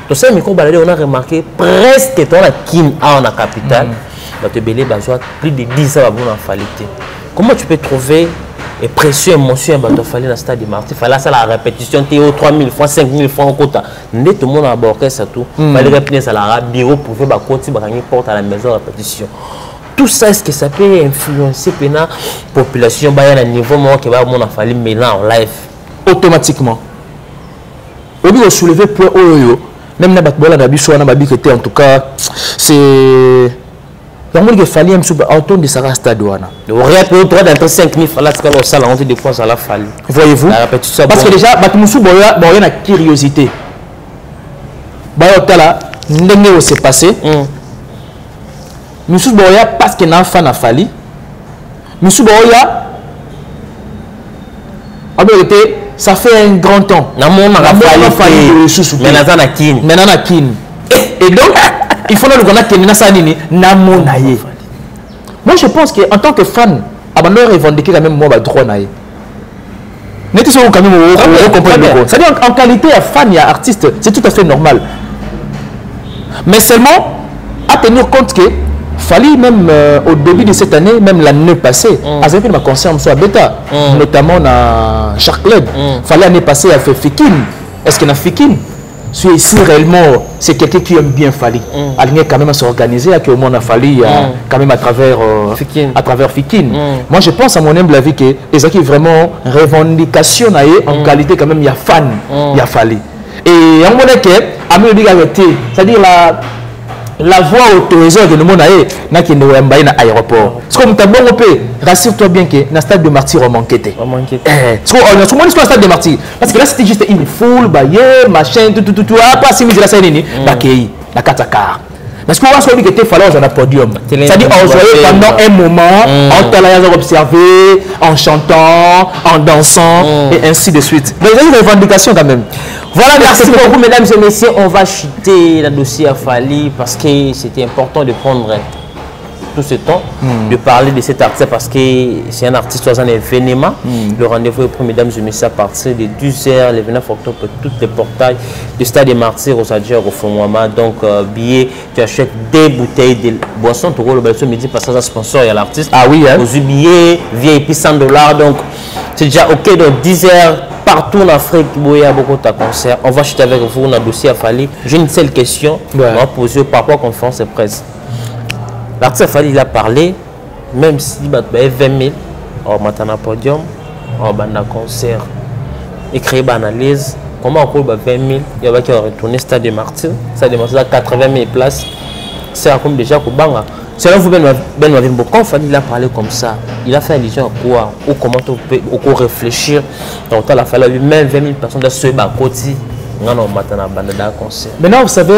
Tout ça micro baladé on a remarqué presque dans la Kim à la capitale. Plus de 10 ans avant la falité. Comment tu peux trouver et précieux émotion dans le stade de Martyr? Il fallait la répétition, 3000 fois, 5000 fois en quota. Tout le monde a abordé ça tout. Il fallait répéter ça à la bureau pour faire une porte à la maison répétition. Tout ça, est-ce que ça peut influencer la population à un niveau qui va fallu maintenant en live? Automatiquement. Obi a soulevé point Oyo. Même na batbola na biso na babi était en tout cas c'est donc il fallait un super auto de Sarah Stade wana. Le rien pour 3 d'entre 5000 fallait que le salle on des fois ça la fallu. Voyez-vous? Parce que déjà batumusu boya na curiosité. Ba otala ndenge o s'est passé. Musu boya parce que na fan a fallu. Musu boya était ça fait un grand temps. Mais et donc il faut nous connaître moi je pense que en tant que fan abandon revendiquer quand même moi droit naïe. C'est-à-dire en qualité de fan et artiste c'est tout à fait normal. Mais seulement à tenir compte que fallait même au début de cette année, même l'année passée, à fait ma concert soit bêta, notamment dans Shark Club. Fallait l'année passée à faire Fikin. Est-ce qu'il y a Fikin? Si réellement c'est quelqu'un qui aime bien Fali, il quand même à s'organiser, à que au monde a fallu quand même à travers Fikin. Moi je pense à mon humble avis que les qui vraiment revendication en qualité quand même il y a fan, il y a Fali. Et en monnaie que à mieux c'est-à-dire la voix autorisée de le monde n'a qui n'est pas à l'aéroport. C'est comme tu as bon rassure-toi bien que dans le stade de martyr on manquait. C'est comme on est sur le stade de martyr. Parce que là c'était juste une foule, machin, tout, pas si mis la scène, la katakar. Parce qu'on va se dire que tu fallait dans un podium. C'est-à-dire on jouait pendant un moment, en t'allant observer, en chantant, en dansant, et ainsi de suite. Donc il y a une revendication quand même. Voilà, merci beaucoup mesdames et messieurs. On va chuter le dossier à Fali parce que c'était important de prendre tout ce temps, de parler de cet artiste parce que c'est un artiste dans un événement. Le rendez-vous est pris, mesdames et messieurs, à partir de 12h, le 29 octobre, pour tous les portails du Stade des Martyrs au Sadjer, au Fomouama. Donc, billets, tu achètes des bouteilles de boissons, tu roules le midi, parce que ça sponsor, il y a l'artiste. Ah oui, hein? Aux billets, VIP $100. Donc, c'est déjà OK. Donc, 10h. Partout en Afrique, il y a beaucoup de concerts. On va chuter avec vous, on a un dossier à Fali. J'ai une seule question. On va poser par rapport à la conférence de presse. L'artiste Fali, il a parlé, même si il y a 20 000, on va un podium, on va un concert, écrire une analyse. Comment on peut 20 000, il y a qui retourner au Stade des Martyrs. Stade des Martyrs, 80 000 places. C'est comme déjà que Banga. Selon vous, quand Fali a parlé comme ça, il a fait allusion à quoi? Ou comment on peut réfléchir? Donc, il a fallu même 20 000 personnes dans ce bas-côté. Maintenant, vous savez,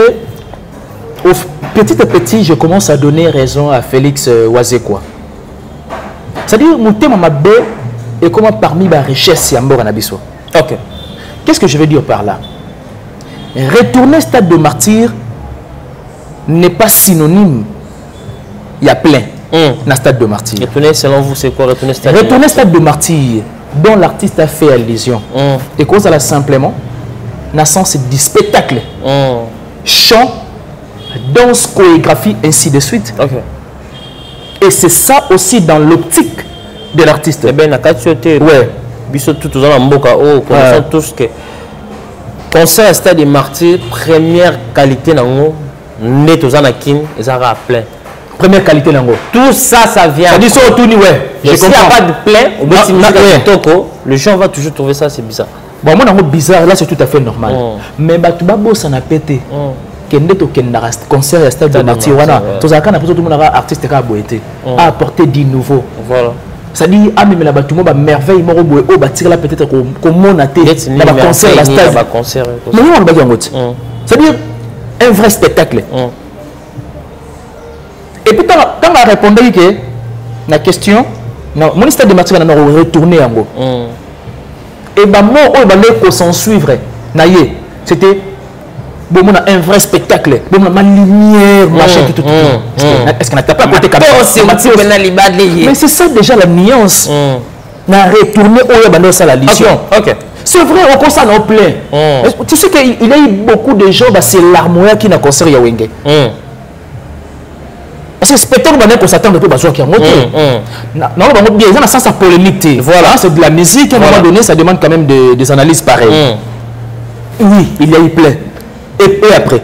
petit à petit, je commence à donner raison à Félix Wazekwa. C'est-à-dire, mon thème m'a bé et comment parmi ma richesse, Yambor Nabiso. Ok. Qu'est-ce que je veux dire par là? Retourner au Stade de Martyr n'est pas synonyme. Il y a plein dans le Stade de Martyr. Retourner, selon vous, c'est quoi retourner Stade de Martyr? Retourner Stade de Martyr, dont l'artiste a fait allusion. Et cause là simplement, dans le sens du spectacle. Chant, danse, chorégraphie, ainsi de suite. Et c'est ça aussi dans l'optique de l'artiste. Eh bien, la qualité, ouais. Bisous tout dans la mboka, connaissons tous que concert à Stade de Martyr, première qualité dans le net aux anakin, ils ont plein. Première qualité lango. Tout ça, ça vient. Ça dit ça au tourni, ouais. Je comprends. S'il n'y a pas de plein, le gens va toujours trouver ça, c'est bizarre. Bon, moi, c'est bizarre, là, c'est tout à fait normal. Mais Batubabo, ça n'a pété. Kende to Kendara, concert à Stade de Martyr, tout le monde a artiste qui a apporté du nouveau. Voilà. Ça dit, ah, mais la Batoumo, merveille, moro boé, oh, bâtir là peut-être comme mon athée, la concert, la Stade. Mais on va dire, c'est-à-dire, un vrai spectacle. Et puis, quand on a répondu que la question, mon Stade de Martyr, on a retourné en gros. Et ben moi, on va s'en suivre. C'était bon, on a un vrai spectacle. Bon, on a ma lumière, machin, tout. Est-ce qu'on n'a pas côté comme mais c'est ça déjà la nuance. On a retourné au ça la licence. C'est vrai, on concerne en plein. Tu sais qu'il y a eu beaucoup de gens, c'est l'armoire qui n'a concert à Wenge. Parce que le spectacle, on s'attend de peu à qui a monté. Non, bien, il y a un sens à polémique. Voilà, c'est de la musique, à un moment donné, ça demande quand même des analyses pareilles. Oui, il y a eu plein. Et après.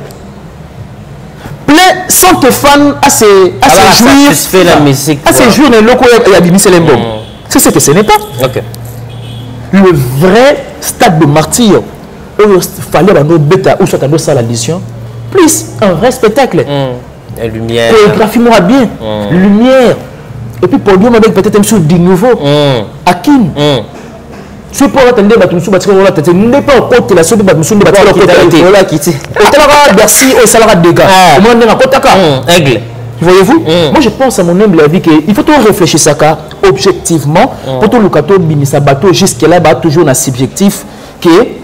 Plein sont tes fans à se jouir. La musique. À se jouir dans le locaux et à Bibi Selembom. C'est ce que ce n'est pas. Le vrai Stade de Martyr, il fallait avoir bêta ou soit ça la l'édition. Plus un vrai spectacle. La lumière. Chorégraphie moi bien. Lumière. Et puis pour lui, avec peut-être un chose de nouveau. Akin. Ce pour attendre Batumsou Batika on tête n'est pas au côté la soupe Batumsou de Batika Voilà qui était. Au Talara Bercy au Salara Dega. Au moins dans Kotaka. Aigle. Voyez-vous? Moi je pense à mon humble avis qu'il faut toujours réfléchir ça objectivement pour tout le cateau binisa bateau jusque là bah toujours un subjectif qui est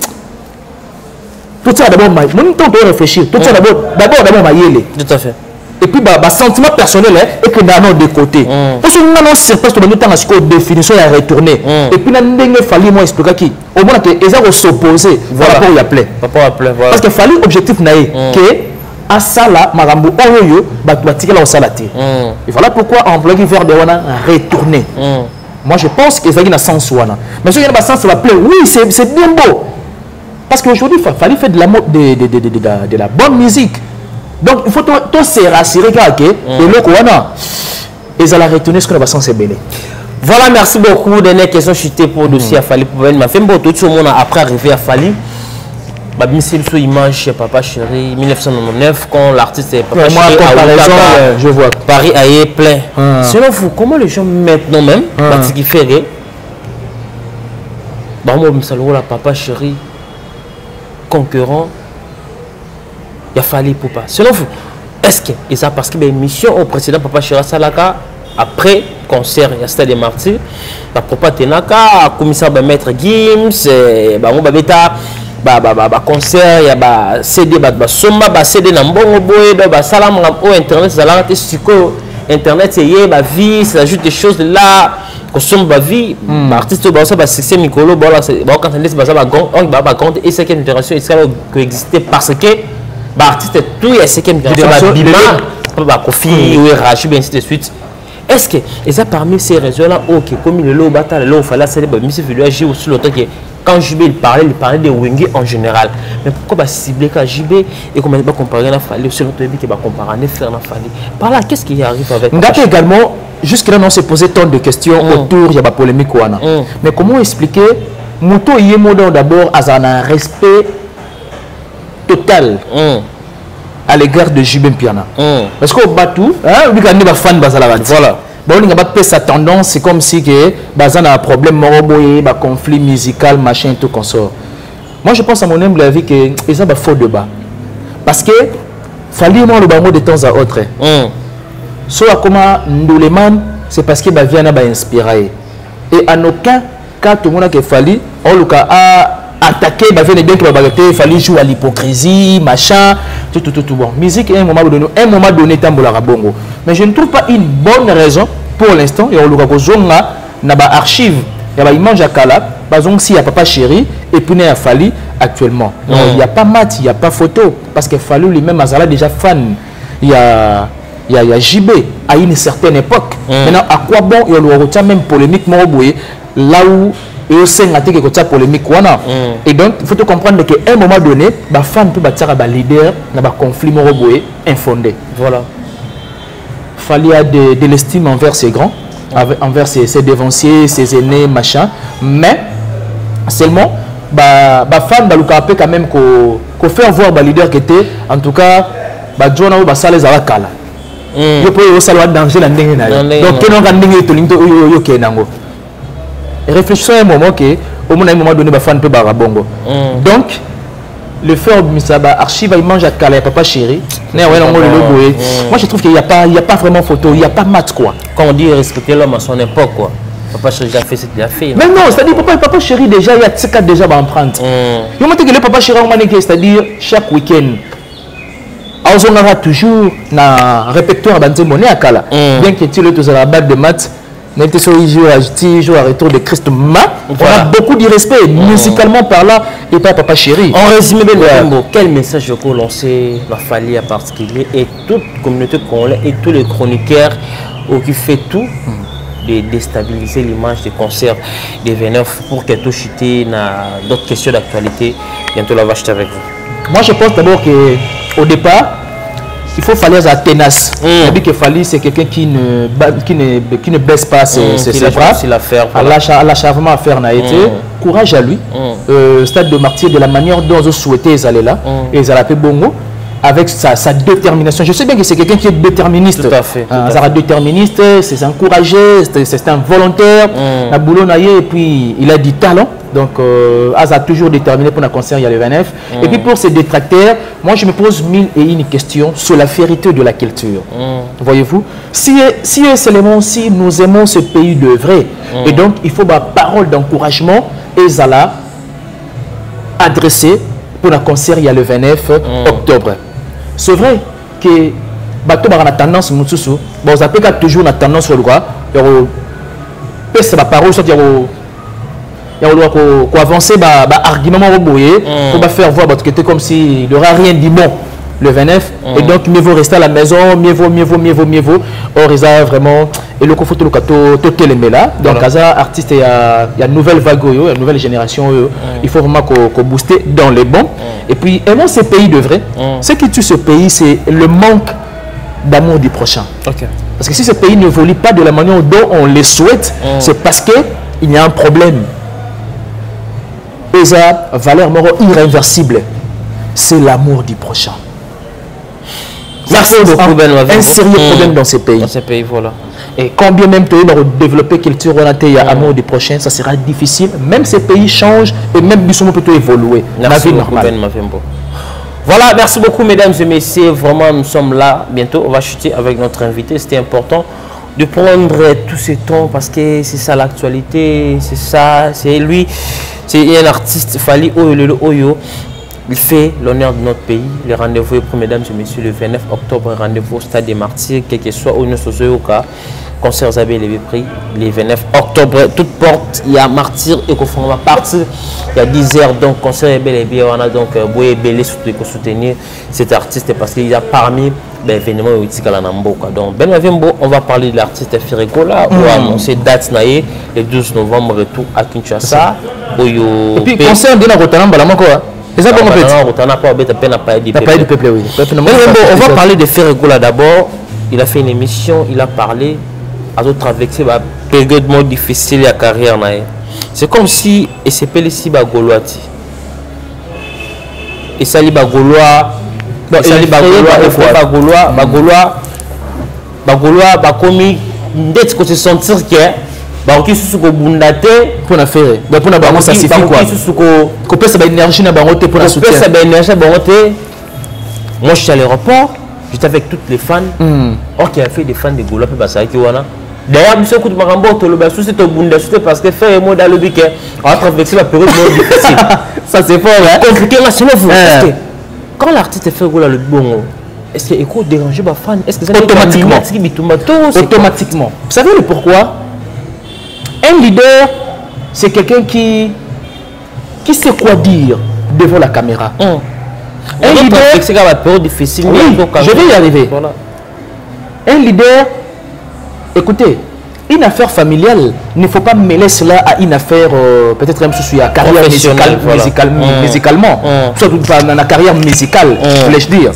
tout ça d'abord mon temps de réfléchir tout ça d'abord maïele. Tout à fait. Et puis bah sentiment personnel et que dans nos deux côtés parce que nous non c'est parce que nous temps à ce que définition à retourner et puis nan ndenge fallait moi expliquer qui au moins que ils ont s'opposer voilà pour y appeler voilà parce que fallait objectif naé que à ça là marambo oyo batika la au salati et voilà pourquoi employé vers de wana retourner moi je pense que ça a un sens wana mais ce qui a un sens ça va plaire oui c'est bien beau parce qu'aujourd'hui il fallait faire de la bonne musique. Donc il faut se rassurer que et le Kouana ils allaient retourner ce qu'on a sens belé. Voilà, merci beaucoup. Dernière question chutée pour le dossier à Fali pour venir. Ma femme tout le monde après arriver à Fali. Bah c'est une image chez Papa Chéri 1999 quand l'artiste est Papa Chéri à je vois Paris a plein. Selon vous, comment les gens maintenant même parce qu'ils feraient bah moi me la Papa Chéri concurrent il a fallu pour pas. Selon vous, est-ce que, et ça parce que l'émission au précédent Papa Chéri Salaka, après concert, il y a Stade des Martyrs, la Papa Tenaka, commissaire Maître Gims, concert, il y a CD, Soma, CD Nambongo Boy, Salam, Internet, Salam, Internet, c'est la vie, ça ajoute des choses là. Consomme la vie, l'artiste c'est Mikolo, quand on est et cinquième génération, il coexister parce que l'artiste tout il y a cinquième génération, ainsi de suite. Est-ce que, et ça parmi ces raisons-là, ok, comme il est là au bataille, là, il fallait c'est des monsieur Village agir aussi longtemps que quand JB il parlait de Wenge en général. Mais pourquoi cibler quand JB et comment il va comparer la Fali aussi longtemps qu'il va comparer à faire la Fali. Par là, qu'est-ce qui arrive avec Ngate également, jusque-là, on s'est posé tant de questions autour de la polémique. Mais comment expliquer Mouto Yémodon d'abord à un respect total à l'égard de JB Mpiana. Parce qu'au Batou, lui qui est fan de voilà. Bon, il n'y a pas sa tendance, c'est comme si que Bazan a un problème, un conflit musical, machin, tout consort. Moi, je pense à mon humble avis que c'est un faux débat. Parce que fallait moi le bango de temps à autre. Soit comment Ndouleman, c'est parce que Baviana va inspirer. Et en aucun cas, tout le monde a fallu, on le a attaqué, il fallait jouer à l'hypocrisie, machin, tout bon. Musique, à un moment donné, tambola bongo. Mais je ne trouve pas une bonne raison pour l'instant. Et on le a na ba archive, il y a image à Kala, par exemple s'il y a Papa Chéri et puis il y a Fali actuellement. Il n'y a pas mat, il n'y a pas photo parce que Fali lui-même Azala déjà fan. Il y a JB à une certaine époque. Maintenant à quoi bon et on le retient même polémique Moroboué là où et au sein de la polémique. Et donc, il faut comprendre qu'à un moment donné, les femmes peuvent être leader dans un conflit moroboué infondé. Voilà. Il fallait de l'estime envers ses grands, envers ses dévanciers, ses aînés, machin. Mais, seulement, les femmes peuvent quand même faire voir les leaders qui étaient, en tout cas, les gens qui sont les avakala. Ils peuvent aussi avoir danger dans le monde. Donc, ils ont danger dans le réfléchissons à un moment que au moins à un moment donné fan peut barabongo donc le fait misaba archive il mange à Kala Papa Chéri moi je trouve qu'il y a pas vraiment photo il y a pas mat quoi quand on dit respecter l'homme à son époque quoi Papa Chéri déjà fait cette affaire mais non c'est-à-dire Papa Chéri déjà il y a ces cas déjà va empreinte il m'a dit que le Papa Chéri c'est-à-dire chaque week-end on aura toujours un répertoire d'antémonie à Kala bien que tu le tous à la balle de maths mais tu joue à retour de Christ. On a beaucoup de respect, musicalement parlant, et pas Papa Chéri. En résumé, quel message vous lancez la Fali en particulier et toute communauté congolaise et tous les chroniqueurs qui fait tout de déstabiliser l'image des concerts des 29 pour que tout chute dans d'autres questions d'actualité. Bientôt la va acheter avec vous. Moi, je pense d'abord qu'au départ, il faut Fally à tenace. On dit que Fally c'est quelqu'un qui ne baisse pas ses bras. À l'acharnement à faire n'a été. Courage à lui. Stade de martyr de la manière dont vous souhaitez ils allaient là. Et ils allaient bongo. Avec sa détermination. Je sais bien que c'est quelqu'un qui est déterministe. Tout à fait. Déterministe, c'est encouragé, c'est un volontaire. Et puis il a du talent. Donc, Aza a toujours déterminé pour un concert, il y a le 29. Et puis pour ces détracteurs, moi je me pose 1001 questions sur la vérité de la culture. Voyez-vous, si seulement si nous aimons ce pays de vrai, et donc il faut ma parole d'encouragement, et Zala adressée pour un concert, il y a le 29 octobre. C'est vrai que bateau a tendance, vous avez toujours une tendance sur le droit, c'est ma parole, soit il y a avancer argument pour faire voir votre côté comme s'il n'y aura rien dit bon le 29 et donc mieux vaut rester à la maison, mieux vaut or ils ont vraiment et le faut tout les là donc as artiste il y a une nouvelle vague une nouvelle génération il faut vraiment qu'on booster dans les bons et puis aimons ce pays de vrai. Ce qui tue ce pays c'est le manque d'amour du prochain. Parce que si ce pays ne évolue pas de la manière dont on le souhaite, c'est parce que il y a un problème. Et ça, valeur morale irréversible, c'est l'amour du prochain. C'est un sérieux problème dans ces pays. Dans ces pays, voilà. Et combien même tu as développé culture et amour du prochain, ça sera difficile. Même ces pays changent et même du peut évoluer. Merci beaucoup, Ben Mavembo. Voilà, merci beaucoup, mesdames et messieurs. Vraiment, nous sommes là. Bientôt, on va chuter avec notre invité. C'était important de prendre tout ce temps parce que c'est ça l'actualité. C'est ça, c'est lui. C'est un artiste, Fally Oyo. Il fait l'honneur de notre pays. Le rendez-vous est pour mesdames et messieurs le 29 octobre. Rendez-vous au Stade des Martyrs, quel que soit où nous sommes. Concert Zabé les prix le 29 octobre. Toute porte, il y a Martyr et qu'on va partir. Il y a 10 heures, donc concert est bel et bien. On a donc Boye Belé pour soutenir cet artiste parce qu'il y a parmi les événements donc Ben Mavembo, on va parler de l'artiste Ferregola on a annoncé date le 12 novembre retour à Kinshasa. Et puis concert de la Rotana Balamako. On va parler de Ferregola d'abord. Il a fait une émission, il a parlé à d'autres traversé une période moins difficile de la carrière. C'est comme si il s'appelle ici Bagoloati. Et ça, Bagoloa. Bagoloa, Bakomi, d'être que se sentir que Baroki sous ko bundate pour la faire. Pour la banque ça suffit quoi. Couper sa énergie na banque pour la soutien. Couper sa énergie banque. Moi je suis à l'aéroport, j'étais avec toutes les fans. Or qui a fait des fans de Gola puis Basa qui wana. D'ailleurs monsieur coup de marambo to le basu c'est au bunda c'est parce que faire moi dans le week on a traversé la période difficile. Ça c'est fort hein. Compliqué là c'est vous. Parce que quand l'artiste fait Gola le bon est-ce que écoute déranger ba fan est-ce que ça automatiquement. Vous savez le pourquoi? Un leader, c'est quelqu'un qui sait quoi dire devant la caméra. Un leader, c'est une période difficile. Oui, je vais y arriver. Voilà. Un leader, écoutez, une affaire familiale, il ne faut pas mêler cela à une affaire, peut-être même sur la carrière musicalement. Surtout dans la carrière musicale, voulais-je dire.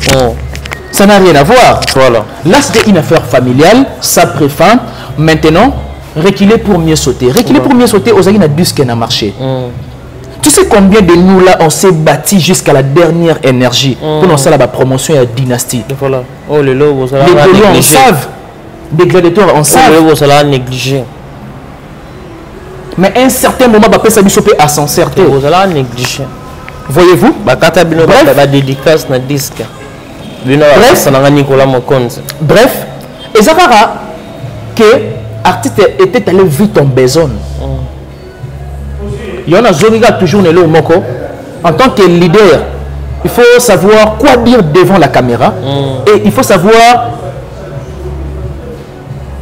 Ça n'a rien à voir. Voilà. Là, c'était une affaire familiale, ça préfend. Maintenant, reculer pour mieux sauter. Reculer pour mieux sauter, aux agues, bus qui a marché. Tu sais combien de nous là, on s'est bâti jusqu'à la dernière énergie pour lancer la promotion et la dynastie. Voilà. Oh, les gladiateurs, on savent. Des gladiateurs, on savent. Vous négligé. Mais à un certain moment, on ça peut à s'en sortir. Vous allez négliger. Voyez-vous? Bref, et ça va que l'artiste était allé vite en besogne. Il y en a toujours le moko. En tant que leader, il faut savoir quoi dire devant la caméra et il faut savoir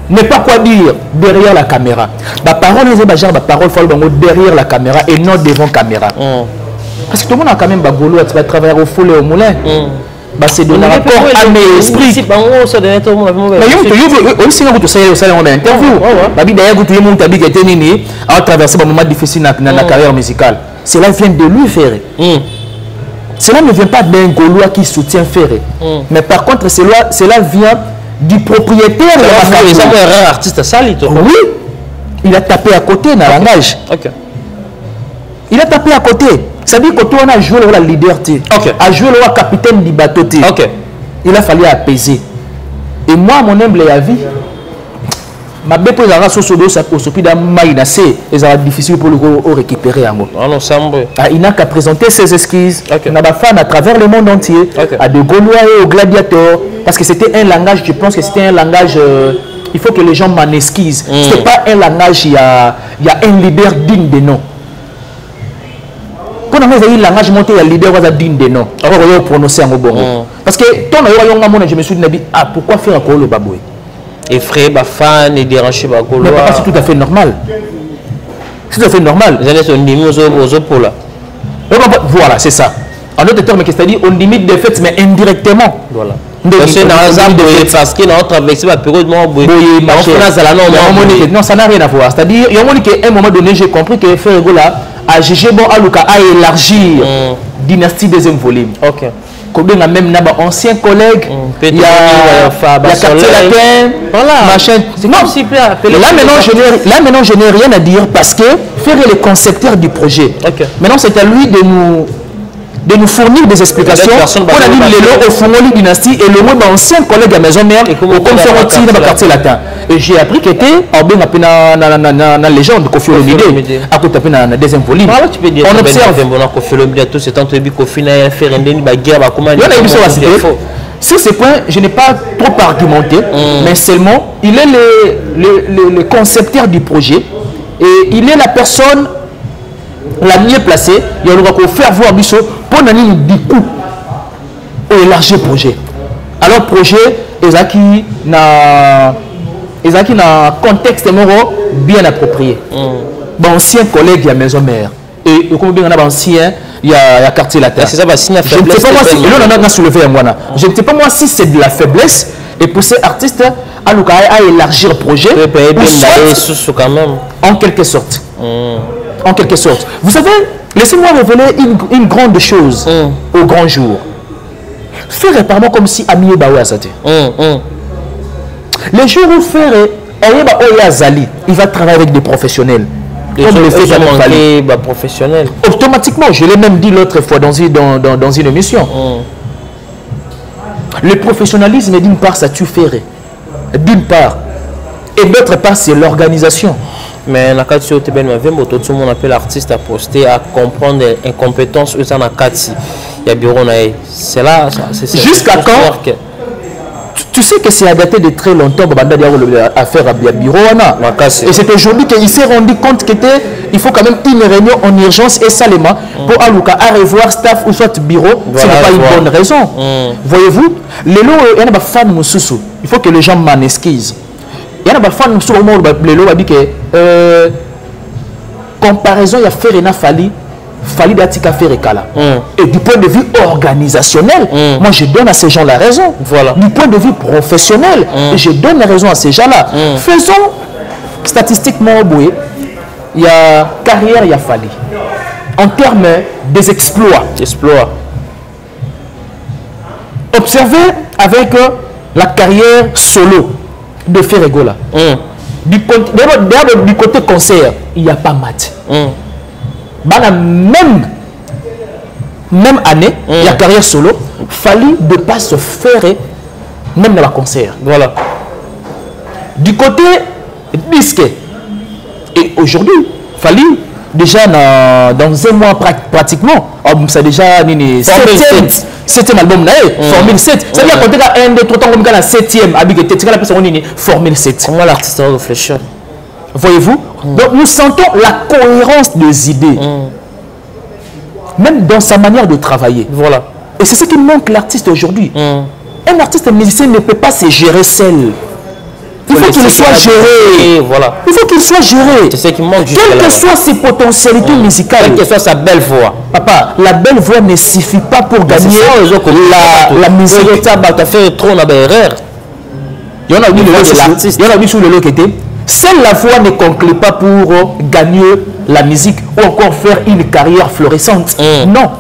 ne pas quoi dire derrière la caméra. La parole est parole derrière la caméra et non devant la caméra. Parce que tout le monde a quand même bagolo, tu vas travailler au foule et au moulin. C'est donner rapport à mes esprits. Cela vient de lui faire. Cela ne vient pas d'un Gaulois qui soutient Ferré. Mais par contre, cela vient du propriétaire de la C'est un artiste sali. Oui, il a tapé à côté dans le langage. Il a tapé à côté. C'est-à-dire que toi, on a joué le leader, a joué le capitaine du bateau. Il a fallu apaiser. Et moi, mon humble avis, ma bête pour la socio ça au sopi d'Amaïna c'est difficile pour le récupérer. Il n'a qu'à présenter ses esquisses. On a des fans à travers le monde entier, à de Gaulois et aux gladiateurs, parce que c'était un langage, je pense que c'était un langage, il faut que les gens m'en esquissent. Ce n'est pas un langage, il y a un leader digne de nom. Pour nous, il y a un langage monté, il y a un leader digne de nom. Alors, on va prononcer en bon. Parce que, je me suis dit, pourquoi faire un le baboué? Effrayer les fans et déranger les Gaulois. C'est tout à fait normal. C'est tout à fait normal. Les années voilà, c'est ça. En d'autres termes, c'est-à-dire on limite des faits, mais indirectement. Voilà. Parce que notre traversée va période non, ça n'a rien à voir. C'est-à-dire, il y a un moment donné, j'ai compris que Ferregola a jugé bon à élargir Dynastie deuxième volume. Ok. Comme même ancien collègue, il y a Quartier Latin, voilà, machin. Là maintenant je n'ai rien à dire parce que Ferré est le concepteur du projet. Maintenant c'est à lui de nous fournir des explications. On a dit le au Fongoli dynastie et le mot d'ancien collègue à maison mère au conférencier dans le Quartier Latin. Et j'ai appris qu'il était en bien dans la légende de Kofi Olomide à côté de la deuxième volume. On observe. Sur ces points, je n'ai pas trop argumenté, mais seulement il est le concepteur du projet et il est la personne la mieux placée. Il va faire voir Bissot pour donner du coup au élargir le projet. Alors, le projet, Ezaki na contexte bien approprié. Bon, ancien collègue, il y a maison mère. Et comme bien on a ancien, il y a Quartier Latin. Je ne sais pas moi si c'est de la faiblesse et pour ces artistes à élargir le projet en quelque sorte. En quelque sorte. Vous savez, laissez-moi révéler une grande chose au grand jour. Faire apparemment comme si Ami Baoué Azate. Les jours où Ferré, il va travailler avec des professionnels. Comme le fait professionnel. Automatiquement, je l'ai même dit l'autre fois dans une émission. Le professionnalisme, d'une part, ça tue Ferré. D'une part. Et d'autre part, c'est l'organisation. Mais la Katsi tout le monde appelle l'artiste à poster, à comprendre les incompétences où ça n'a Katsi. Il y a bureau c'est là. Jusqu'à quand? Tu sais que c'est daté de très longtemps à faire à bureau. Et c'est aujourd'hui qu'il s'est rendu compte qu'il faut quand même une réunion en urgence et salement pour Alouka à revoir staff ou soit bureau. Ce n'est pas une bonne raison. Voyez-vous, il y a des fans Moussoussou. Il faut que les gens m'en esquissent. Il y a des fans Moussoussou qui dit que comparaison, il y a Ferrena Fali d'Atika Ferrekala. Et du point de vue organisationnel, moi je donne à ces gens-là raison. Voilà. Du point de vue professionnel, je donne raison à ces gens-là. Faisons statistiquement, il y a carrière, il y a Fali. En termes des exploits. Observez avec la carrière solo de Ferregola. Du côté concert, il n'y a pas mat. Même année, il y a carrière solo, Fali de ne pas se faire même dans le concert. Voilà. Du côté disque, et aujourd'hui, Fali, déjà dans un mois pratiquement, c'est déjà le 7e album, Formule 7. C'est-à-dire qu'on a un, 2, 3 ans comme la 7e, Formule 7. Comment l'artiste va réfléchir? Voyez-vous? Donc nous sentons la cohérence des idées. Même dans sa manière de travailler. Voilà. Et c'est ce qui manque l'artiste aujourd'hui. Un artiste musicien ne peut pas se gérer seul. Il faut qu'il soit géré. Voilà. Il faut qu'il soit géré. C'est ce qui manque. Quelles que soient ses potentialités musicales. Quelle que soit sa belle voix. Papa, la belle voix ne suffit pas pour gagner la musique. Tu as fait trop d'erreurs. Il y en a eu l'artiste. Il y en a eu sur le lot qui était. Seule la voix ne conclut pas pour gagner la musique ou encore faire une carrière florissante. Non.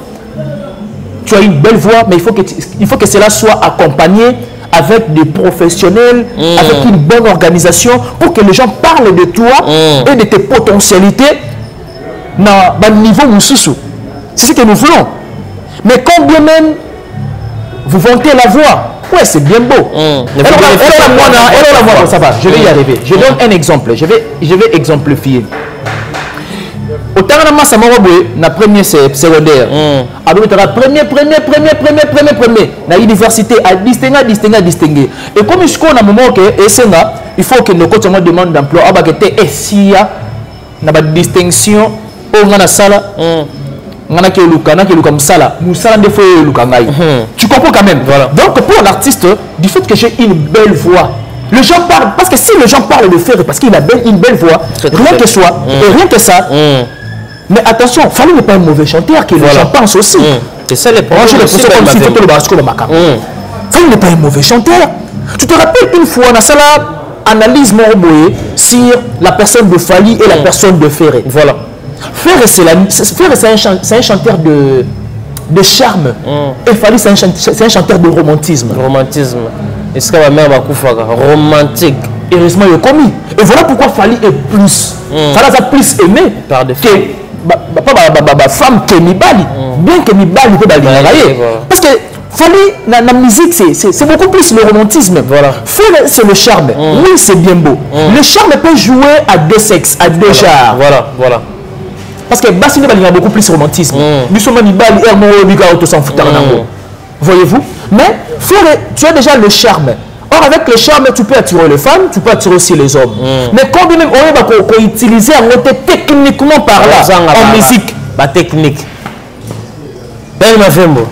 tu as une belle voix, mais il faut que cela soit accompagné avec des professionnels, avec une bonne organisation, pour que les gens parlent de toi et de tes potentialités dans le niveau Moussissou. C'est ce que nous voulons. Mais quand bien même vous vantez la voix, ouais, c'est bien beau. Ça va, je vais y arriver. Je donne un exemple. Je vais exemplifier. Au temps de ma première secondaire, premier, na université, à distinguer. Et comme je connais un moment que il faut que le coach me demande d'emploi, na distinction, tu comprends quand même. Voilà. Donc pour l'artiste, du fait que j'ai une belle voix, les gens parlent, parce que si les gens parlent de faire, parce qu'il a une belle voix, rien que soit, et rien que ça. Mais attention, Fally n'est pas un mauvais chanteur, que les gens pensent aussi. C'est ça les problèmes. Fally n'est pas un mauvais chanteur. Tu te rappelles une fois, on a ça là, analyse Morboé sur la personne de Fally et la personne de Ferré. Voilà. Ferré, c'est un chanteur de charme. Et Fally, c'est un chanteur de romantisme. Romantisme. Est-ce que ma mère va couper romantique? Heureusement, il est commis. Et voilà pourquoi Fally est plus. Fally a plus aimé par des que femme que Mibali. Bien que Mibali peut aller. Parce que Fally, la musique, c'est beaucoup plus le romantisme. Voilà. Ferré, c'est le charme. Oui, c'est bien beau. Le charme peut jouer à deux sexes, à deux genres. Voilà. Parce que Bassine il y a beaucoup plus de romantisme. Voyez-vous? Mais Ferré, tu as déjà le charme. Or, avec le charme, tu peux attirer les femmes, tu peux attirer aussi les hommes. Mais quand même, on va utiliser un côté techniquement par là, en musique. La technique. Ben Mavembo.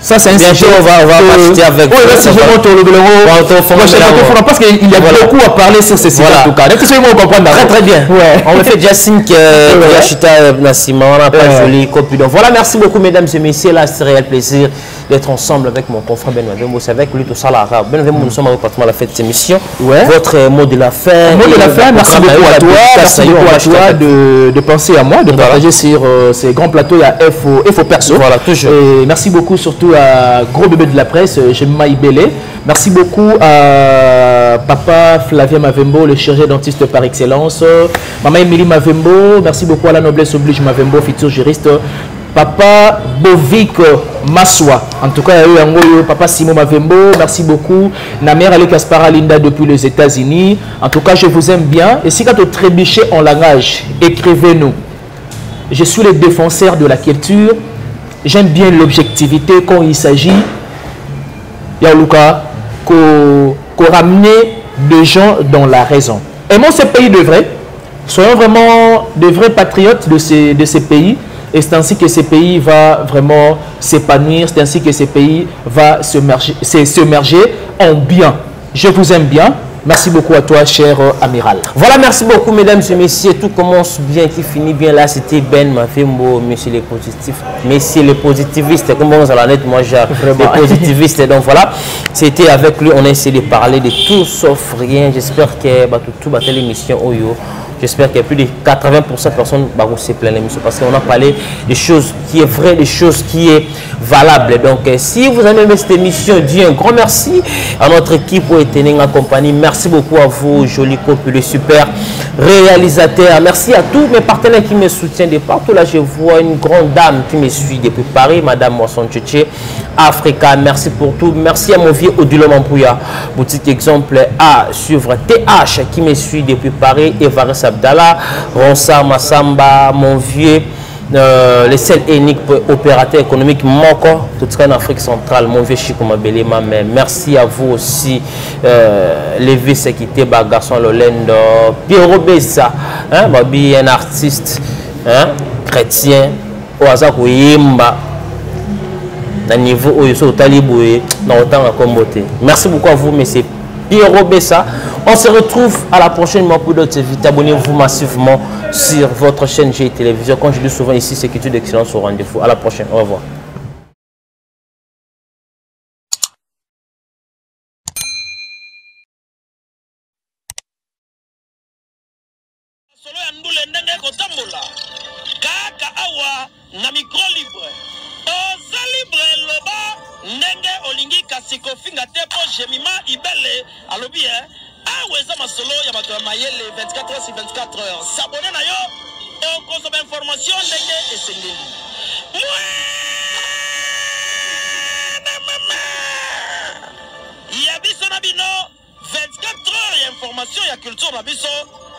Ça, c'est un sujet. On va partir avec. Oui, là, si je monte au bureau, parce qu'il y a beaucoup à parler sur ces sites en tout cas. Est-ce que vous comprenez? Très bien. On me fait Jacine qui a chuté Nassima, on n'a pas joli copie. Donc voilà, merci beaucoup, mesdames et messieurs. Là, c'est un réel plaisir d'être ensemble avec mon confrère Ben Mavembo. C'est avec lui tout ça là. Ben Mavembo, nous sommes au département de la fête de cette émission. Votre mot de la fin. Mot de la fin, merci beaucoup à toi. Merci beaucoup à toi de penser à moi, de partager sur ces grands plateaux. Il y a FO Perso. Voilà, toujours. Et merci beaucoup surtout à Gros Bébé de la Presse, Gemma Ibele. Merci beaucoup à Papa Flavien Mavembo, le chirurgien dentiste par excellence. Maman Émilie Mavembo, merci beaucoup à la noblesse oblige Mavembo, futur juriste. Papa Bovik Maswa, en tout cas, Papa Simon Mavembo, merci beaucoup. Namer Ali Kaspara Linda depuis les États-Unis. En tout cas, je vous aime bien. Et si quand vous trébuchez en langage, écrivez-nous. Je suis le défenseur de la culture. J'aime bien l'objectivité quand il s'agit, Yaoluka, qu'on ramener des gens dans la raison. Aimons ce pays de vrai. Soyons vraiment de vrais patriotes de ces pays. Et c'est ainsi que ce pays va vraiment s'épanouir. C'est ainsi que ce pays va s'émerger en bien. Je vous aime bien. Merci beaucoup à toi, cher amiral. Voilà, merci beaucoup, mesdames et messieurs. Tout commence bien, qui finit bien. Là, c'était Ben Mavembo, monsieur les positifs. Messieurs les positivistes, comme on la net, moi, j'ai les positivistes. Donc voilà, c'était avec lui, on a essayé de parler de tout sauf rien. J'espère que tout va l'émission Oyo. J'espère qu'il y a plus de 80% de personnes qui se plaignent l'émission parce qu'on a parlé des choses qui est vraies, des choses qui est valables. Donc, si vous avez aimé cette émission, dis un grand merci à notre équipe pour être en compagnie. Merci beaucoup à vous, joli couple, le super réalisateur. Merci à tous mes partenaires qui me soutiennent de partout. Là, je vois une grande dame qui me suit depuis Paris, Madame Moisson Tchétché, Africa. Merci pour tout. Merci à mon vieux Odilo Mampouya, boutique exemple à suivre. TH qui me suit depuis Paris, Evaris Abdallah, Ronsar Massamba, mon vieux, le seul unique opérateur économique Moko, tout ça en Afrique centrale, mon vieux Chico Mabele, ma mère. Merci à vous aussi, Lévi Sekité, garçon Lolendo, Pierrot Bessa, un artiste chrétien, au hasard Yimba, dans niveau où il est taliboué, dans autant à comboter. Merci beaucoup à vous, mais c'est Pierrot Bessa. On se retrouve à la prochaine fois pour d'autres invités. Abonnez-vous massivement sur votre chaîne GI Télévision. Comme je dis souvent ici, c'est culture d'excellence au rendez-vous. À la prochaine. Au revoir. Kaka awa na micro libre. Oza libre. ndenge olingi kasi kofinga te po Jemima Ibele alobi aweza masolo ya bato ya mayele 24 heures sur 24 heures. S'abonner na yo okozoma information ndenge esengeli. Ya biso na bino 24 heures ya information ya culture na biso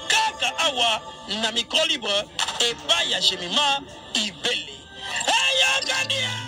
kaka awa na micro libre epai ya Jemima Ibele. Ayogania